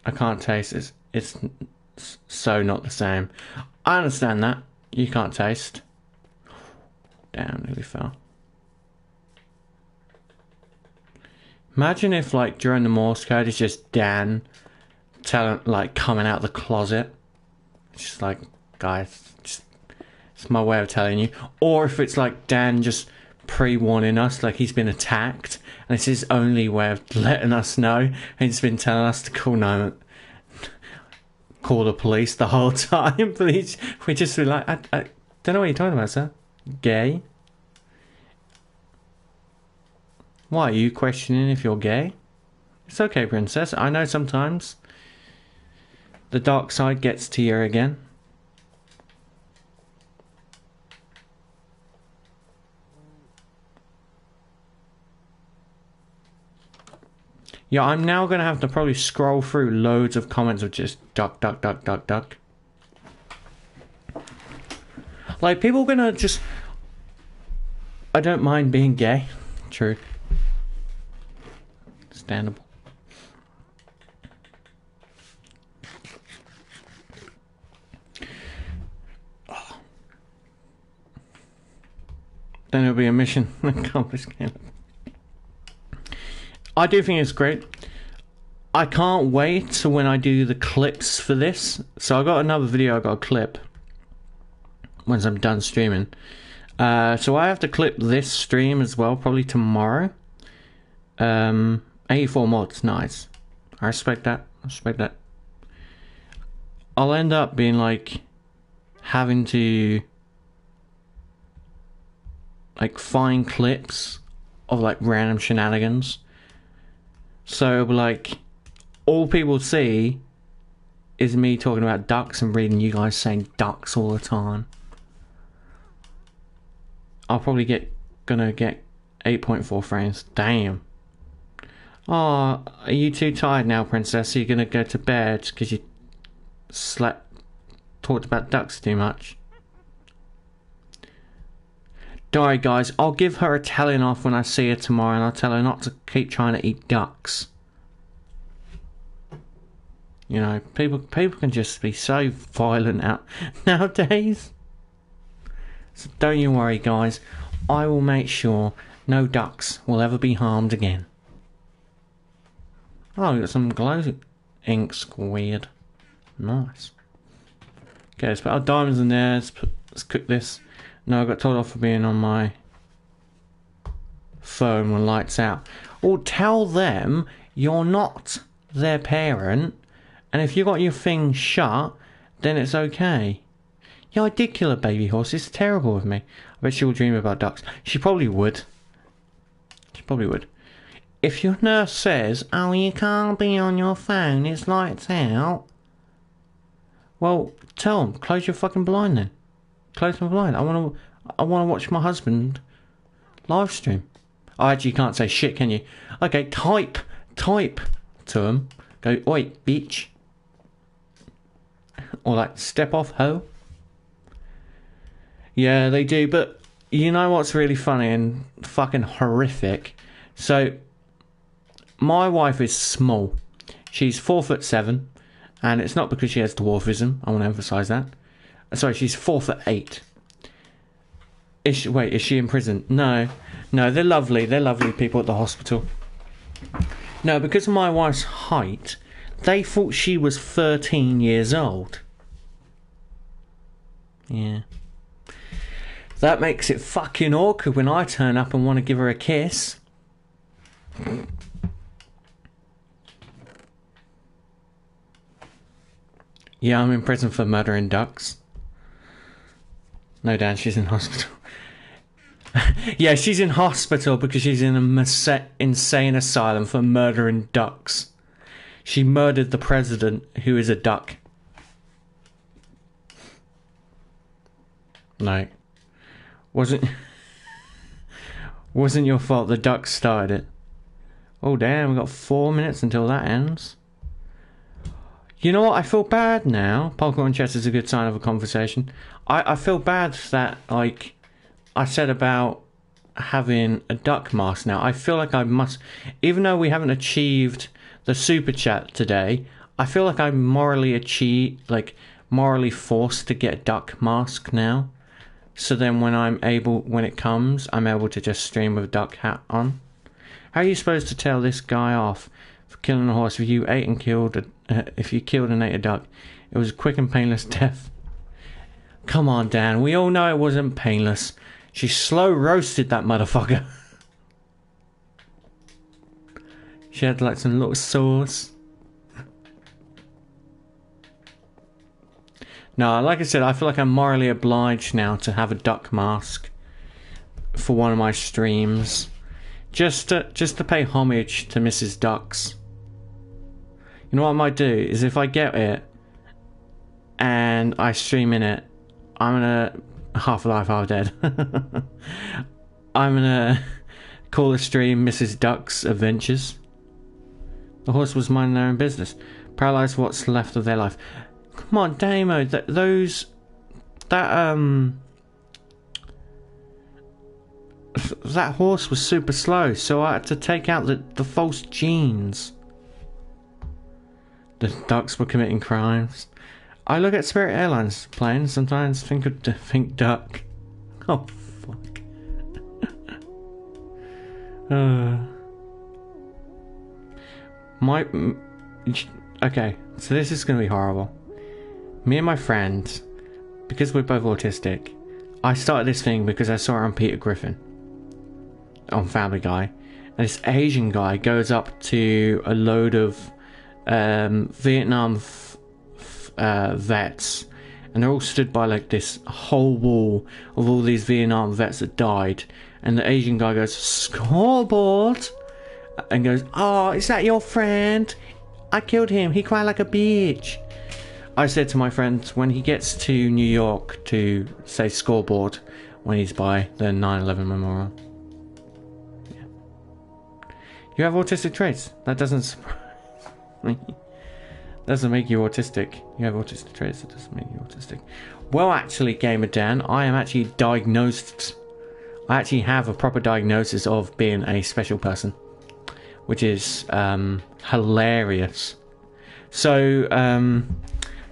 S1: I can't taste it. It's so not the same. I understand that. You can't taste. Damn, nearly fell. Imagine if, like, during the Morse code, it's just Dan telling, like, coming out of the closet. It's just like, guys, it's my way of telling you. Or if it's like Dan just pre-warning us, like he's been attacked, and it's his only way of letting us know, and he's been telling us to call the police the whole time. But we just be like, I don't know what you're talking about, sir. Gay? Why, are you questioning if you're gay? It's okay, princess. I know sometimes the dark side gets to you again. Yeah, I'm now going to have to probably scroll through loads of comments of just duck, duck, duck, duck, duck. Like, people are going to just... I don't mind being gay. True. Understandable. Then it'll be a mission accomplished. I do think it's great. I can't wait to when I do the clips for this. So I got another video, I got a clip once I'm done streaming. So I have to clip this stream as well, probably tomorrow. 84 mods, nice. I respect that. I respect that. I'll end up being like having to like find clips of like random shenanigans. So like all people see is me talking about ducks and reading you guys saying ducks all the time. I'll probably gonna get 8.4 frames. Damn. Oh, are you too tired now, princess? Are you gonna go to bed because you talked about ducks too much? Don't worry, guys. I'll give her a telling off when I see her tomorrow, and I'll tell her not to keep trying to eat ducks. You know, people can just be so violent out nowadays. So don't you worry, guys. I will make sure no ducks will ever be harmed again. Oh, we got some glow ink squared. Nice. Okay, let's put our diamonds in there. Let's cook this. No, I got told off for being on my phone when lights out. Or tell them you're not their parent, and if you got your thing shut, then it's okay. Yeah, I did kill a baby horse. It's terrible with me. I bet she will dream about ducks. She probably would. She probably would. If your nurse says, "Oh, you can't be on your phone, it's lights out," well, tell them, close your fucking blind then. Close my blind. I want to watch my husband live stream. Oh, actually, you can't say shit, can you? Okay, type to him. Go, oi, bitch. Or like, step off, ho. Yeah, they do. But you know what's really funny and fucking horrific? So, my wife is small. She's 4'7", and it's not because she has dwarfism. I want to emphasise that. Sorry, she's 4'8". Wait, is she in prison? No, they're lovely. They're lovely people at the hospital. No, because of my wife's height, they thought she was 13 years old.
S2: Yeah. That makes it fucking awkward when I turn up and want to give her a kiss. Yeah, I'm in prison for murdering ducks. No, Dan, she's in hospital. Yeah, she's in hospital because she's in a insane asylum for murdering ducks. She murdered the president, who is a duck. Like, wasn't your fault. The ducks started it. Oh damn, we got 4 minutes until that ends. You know what? I feel bad now. Popcorn chess is a good sign of a conversation. I feel bad that, like, I said about having a duck mask now. I feel like I must, even though we haven't achieved the super chat today, I feel like I'm morally forced to get a duck mask now. So then when it comes, I'm able to just stream with a duck hat on. How are you supposed to tell this guy off for killing a horse if you killed and ate a duck? It was a quick and painless death. Come on, Dan. We all know it wasn't painless. She slow roasted that motherfucker. She had like some little sauce. No, like I said, I feel like I'm morally obliged now to have a duck mask for one of my streams. Just to pay homage to Mrs. Ducks. You know what I might do is if I get it and I stream in it, I'm gonna Half-Life Half Dead. I'm gonna call the stream Mrs. Duck's Adventures. The horse was minding their own business. Paralyzed what's left of their life. Come on, Damo, that horse was super slow, so I had to take out the false genes. The ducks were committing crimes. I look at Spirit Airlines planes, sometimes think duck. Oh, fuck. Okay, so this is going to be horrible. Me and my friend, because we're both autistic, I started this thing because I saw it on Peter Griffin on Family Guy, and this Asian guy goes up to a load of Vietnam vets, and they're all stood by like this whole wall of all these Vietnam vets that died, and the Asian guy goes, "Scoreboard," and goes, "Oh, is that your friend? I killed him. He cried like a bitch." I said to my friend when he gets to New York to say scoreboard when he's by the 9/11 memorial. Yeah. You have autistic traits. That doesn't surprise me. Doesn't make you autistic. You have autistic traits. That doesn't make you autistic. Well, actually, Gamer Dan, I am actually diagnosed. I actually have a proper diagnosis of being a special person, which is hilarious. So,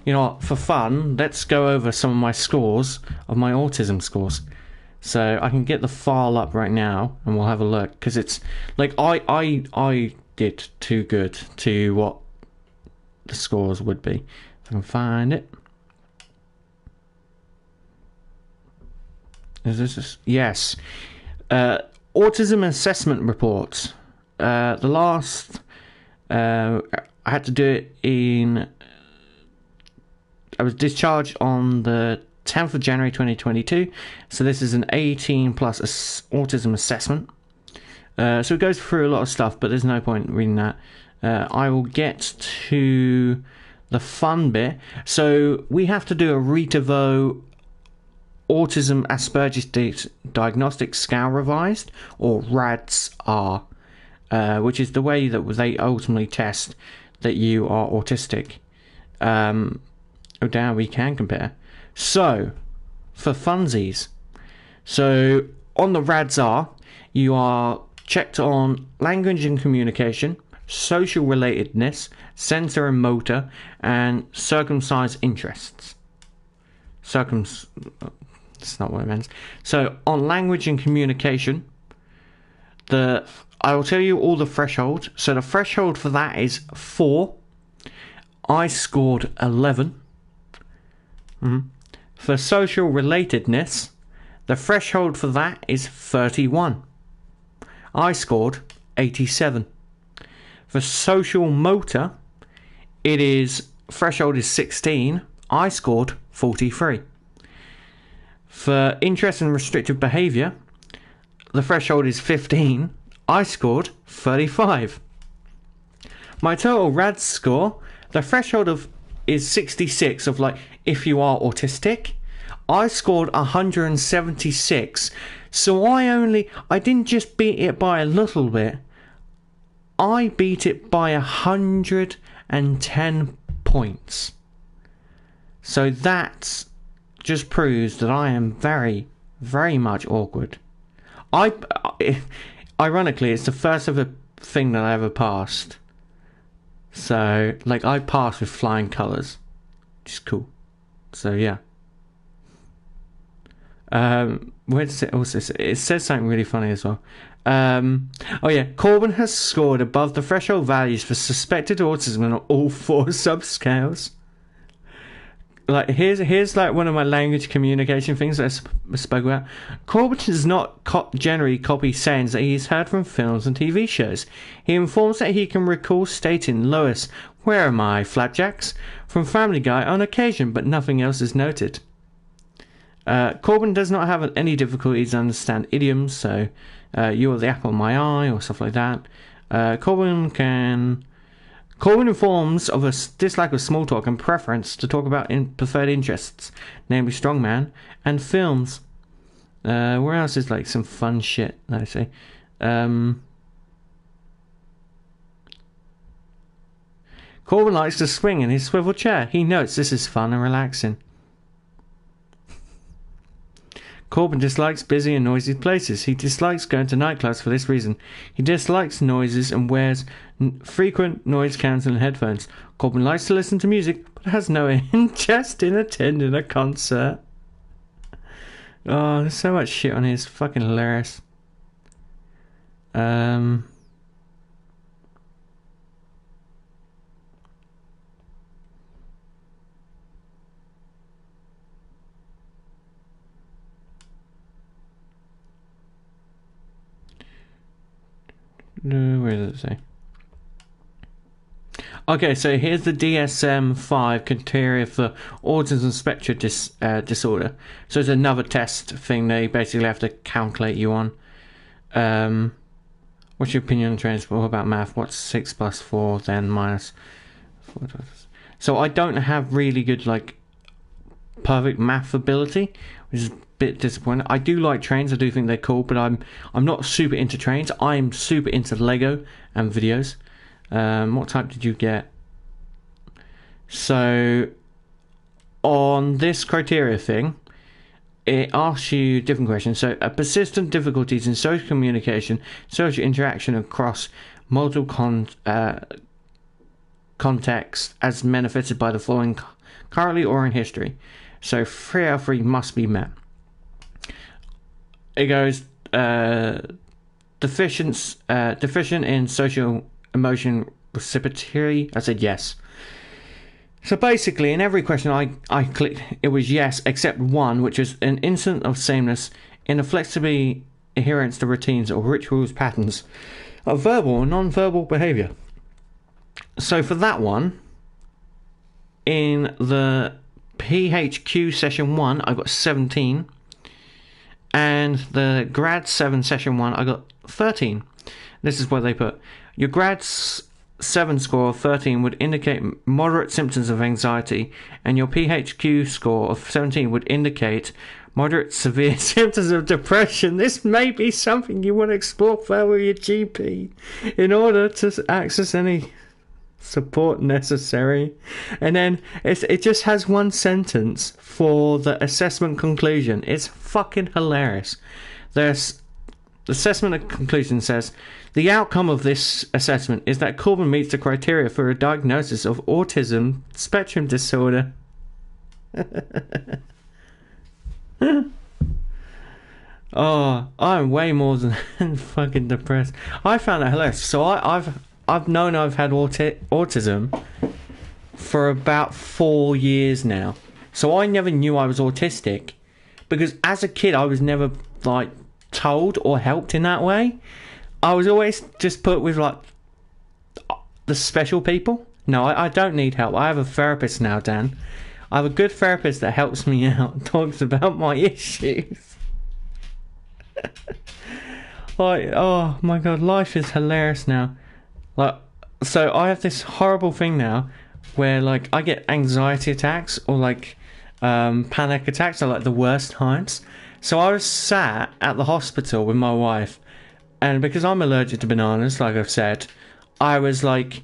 S2: you know what, for fun, let's go over some of my scores, of my autism scores. So I can get the file up right now and we'll have a look, because it's like I did too good to what the scores would be. If I can find it. Is this? Yes. Autism assessment reports. The last I had to do it in. I was discharged on the 10th of January 2022. So this is an 18 plus autism assessment. So it goes through a lot of stuff, but there's no point reading that. I will get to the fun bit. So we have to do a Retavo Autism Asperger's Diagnostic Scale Revised, or RADS-R, which is the way that they ultimately test that you are autistic. Oh damn, we can compare. So, for funsies, so on the RADS-R, you are checked on language and communication, social relatedness, sensor and motor, and circumcised interests. That's not what it means. So, on language and communication, I will tell you all the threshold. So, the threshold for that is 4. I scored 11. For social relatedness, the threshold for that is 31. I scored 87. For social motor, threshold is 16. I scored 43. For interest and restrictive behaviour, the threshold is 15. I scored 35. My total RAD score, the threshold is 66 of like if you are autistic. I scored 176. So I didn't just beat it by a little bit. I beat it by 110 points. So that just proves that I am very, very much awkward. Ironically, it's the first ever thing that I ever passed. So, like, I passed with flying colours, which is cool. So, yeah. Where does it also say? It says something really funny as well. Oh yeah, Corban has scored above the threshold values for suspected autism on all 4 subscales. Like, here's like one of my language communication things that I spoke about. Corban does not generally copy sayings that he's heard from films and TV shows. He informs that he can recall stating "Lois, where are my flapjacks?" from Family Guy on occasion, but nothing else is noted. Corban does not have any difficulties to understand idioms, so "you're the apple of my eye" or stuff like that. Corban informs of a dislike of small talk and preference to talk about preferred interests, namely strongman and films. Where else is like some fun shit, I say. Corban likes to swing in his swivel chair. He notes this is fun and relaxing. Corban dislikes busy and noisy places. He dislikes going to nightclubs for this reason. He dislikes noises and wears frequent noise-cancelling headphones. Corban likes to listen to music, but has no interest in attending a concert. Oh, there's so much shit on here. It's fucking hilarious. Where does it say? Okay, so here's the DSM-5 criteria for autism spectrum disorder. So it's another test thing they basically have to calculate you on. What's your opinion on transport about math? What's 6 plus 4 then minus 4? So I don't have really good like perfect math ability, which is a bit disappointing. I do like trains. I do think they're cool, but I'm not super into trains. I'm super into Lego and videos. What type did you get? So on this criteria thing, it asks you different questions. So persistent difficulties in social communication, social interaction across multiple contexts as manifested by the following currently or in history. So 3 out of 3 must be met. It goes deficient in social emotion reciprocity. I said yes. So basically, in every question I clicked, it was yes, except one, which was an instance of sameness in a flexibly adherence to routines or rituals patterns of verbal or non-verbal behaviour. So for that one, in the PHQ session 1, I got 17. And the grad 7 session 1, I got 13. This is where they put your grad 7 score of 13 would indicate moderate symptoms of anxiety, and your PHQ score of 17 would indicate moderate severe symptoms of depression. This may be something you want to explore further with your GP in order to access any support necessary. And then it just has one sentence for the assessment conclusion. It's fucking hilarious. The assessment conclusion says the outcome of this assessment is that Corban meets the criteria for a diagnosis of autism spectrum disorder. Oh, I'm way more than fucking depressed. I found that hilarious. So I've had autism for about 4 years now. So I never knew I was autistic, because as a kid I was never like told or helped in that way. I was always just put with like the special people. No, I don't need help. I have a therapist now, Dan. I have a good therapist that helps me out and talks about my issues. Like, oh my god, life is hilarious now. Like, so I have this horrible thing now where like I get anxiety attacks or like panic attacks are like the worst times. So I was sat at the hospital with my wife, and because I'm allergic to bananas, like I've said, I was like,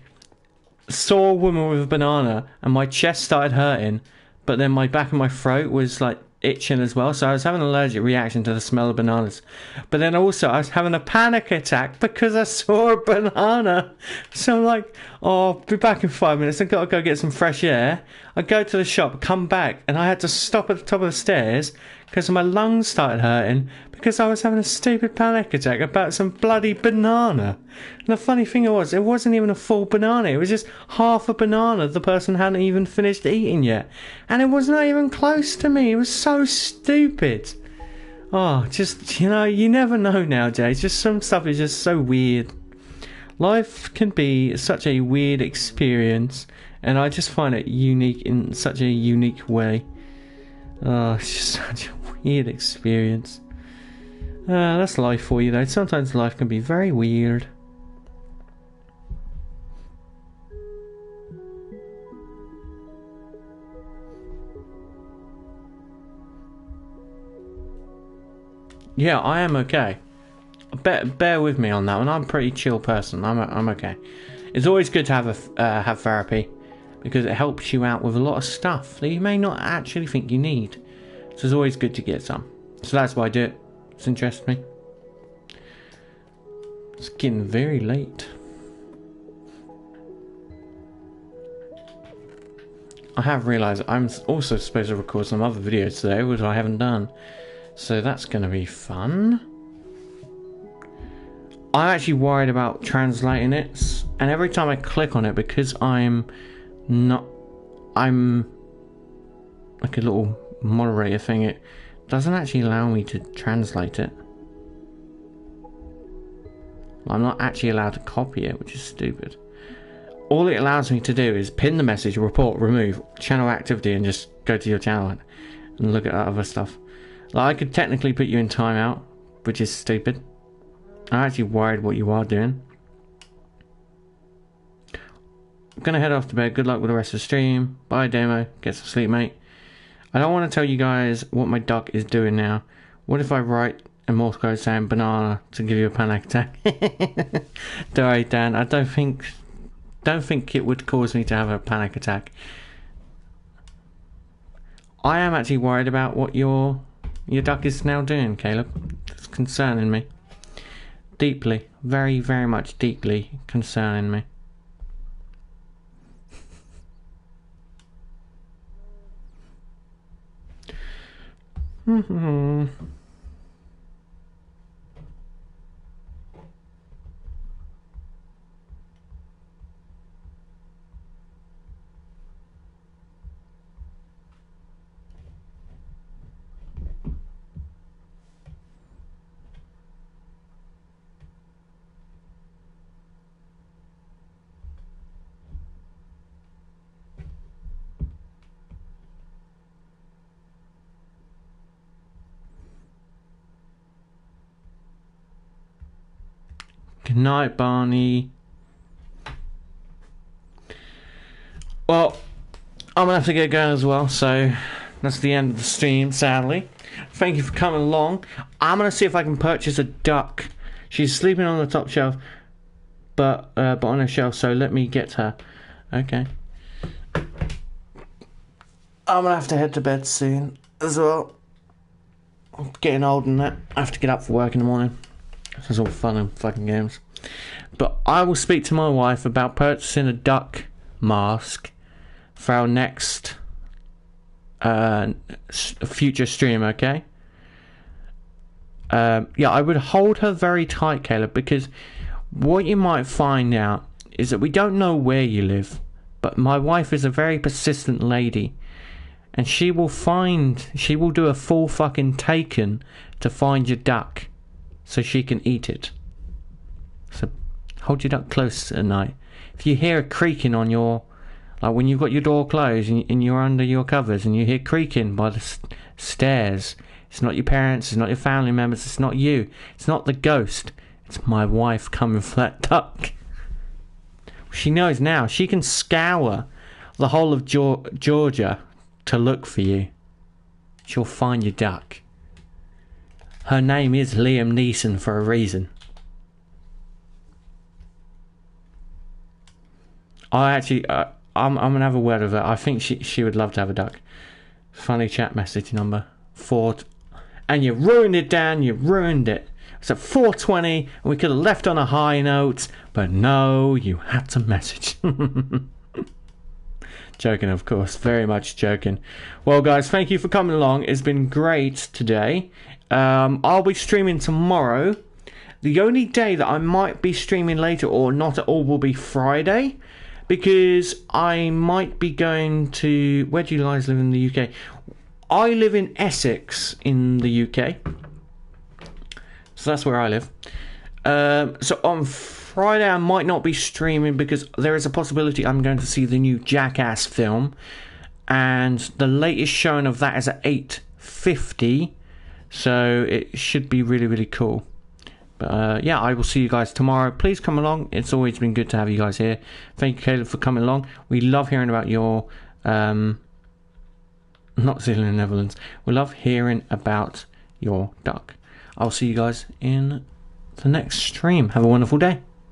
S2: saw a woman with a banana and my chest started hurting, but then my back of my throat was like itching as well. So I was having an allergic reaction to the smell of bananas. But then also I was having a panic attack because I saw a banana. So I'm like, oh, I'll be back in 5 minutes. I've got to go get some fresh air. I go to the shop, come back, and I had to stop at the top of the stairs because my lungs started hurting because I was having a stupid panic attack about some bloody banana. And the funny thing was, it wasn't even a full banana. It was just half a banana the person hadn't even finished eating yet. And it was not even close to me. It was so stupid. Oh, just, you know, you never know nowadays. Just some stuff is just so weird. Life can be such a weird experience, and I just find it unique in such a unique way. Oh, it's just such a weird experience. That's life for you though. Sometimes life can be very weird. Yeah, I am okay. Bear with me on that one. I'm a pretty chill person. I'm okay. It's always good to have therapy, because it helps you out with a lot of stuff that you may not actually think you need. So it's always good to get some. So that's why I do it. It's interests me. It's getting very late. I have realised I'm also supposed to record some other videos today, which I haven't done. So that's going to be fun. I'm actually worried about translating it. And every time I click on it, because I'm like a little moderator thing, it doesn't actually allow me to translate it. I'm not actually allowed to copy it, which is stupid. All it allows me to do is pin the message, report, remove, channel activity, and just go to your channel and look at other stuff. Like, I could technically put you in timeout, which is stupid. I'm actually worried what you are doing. I'm gonna head off to bed. Good luck with the rest of the stream. Bye, Demo. Get some sleep, mate. I don't want to tell you guys what my duck is doing now. What if I write a Morse code saying banana to give you a panic attack? Don't worry, Dan. I don't think it would cause me to have a panic attack. I am actually worried about what your duck is now doing, Caleb. It's concerning me. Deeply. Very, very much deeply concerning me. Good night, Barney. Well, I'm gonna have to get going as well, so that's the end of the stream, sadly. Thank you for coming along. I'm gonna see if I can purchase a duck. She's sleeping on the top shelf, but on a shelf, so let me get her. Okay. I'm gonna have to head to bed soon as well. I'm getting old and that. I have to get up for work in the morning. It's all fun and fucking games. But I will speak to my wife about purchasing a duck mask for our next future stream, okay? Yeah, I would hold her very tight, Caleb, because what you might find out is that we don't know where you live, but my wife is a very persistent lady, and she will do a full fucking taken to find your duck so she can eat it. So hold your duck close at night. If you hear a creaking on your, like when you've got your door closed and you're under your covers and you hear creaking by the stairs, it's not your parents, it's not your family members, it's not you, it's not the ghost, it's my wife coming for that duck. She knows now. She can scour the whole of Georgia to look for you. She'll find your duck. Her name is Liam Neeson for a reason. I'm gonna have a word with her. I think she would love to have a duck. Funny chat message number 4, and you ruined it, Dan. You ruined it. It's at 4:20, and we could have left on a high note, but no, you had to message. Joking, of course, very much joking. Well, guys, thank you for coming along. It's been great today. I'll be streaming tomorrow. The only day that I might be streaming later or not at all will be Friday, because I might be going to... Where do you guys live in the UK? I live in Essex in the UK. So that's where I live. So on Friday I might not be streaming because there is a possibility I'm going to see the new Jackass film. And the latest showing of that is at 8:50. So it should be really, really cool. But yeah, I will see you guys tomorrow. Please come along. It's always been good to have you guys here. Thank you, Caleb, for coming along. We love hearing about your... not Zealand, Netherlands. We love hearing about your duck. I'll see you guys in the next stream. Have a wonderful day.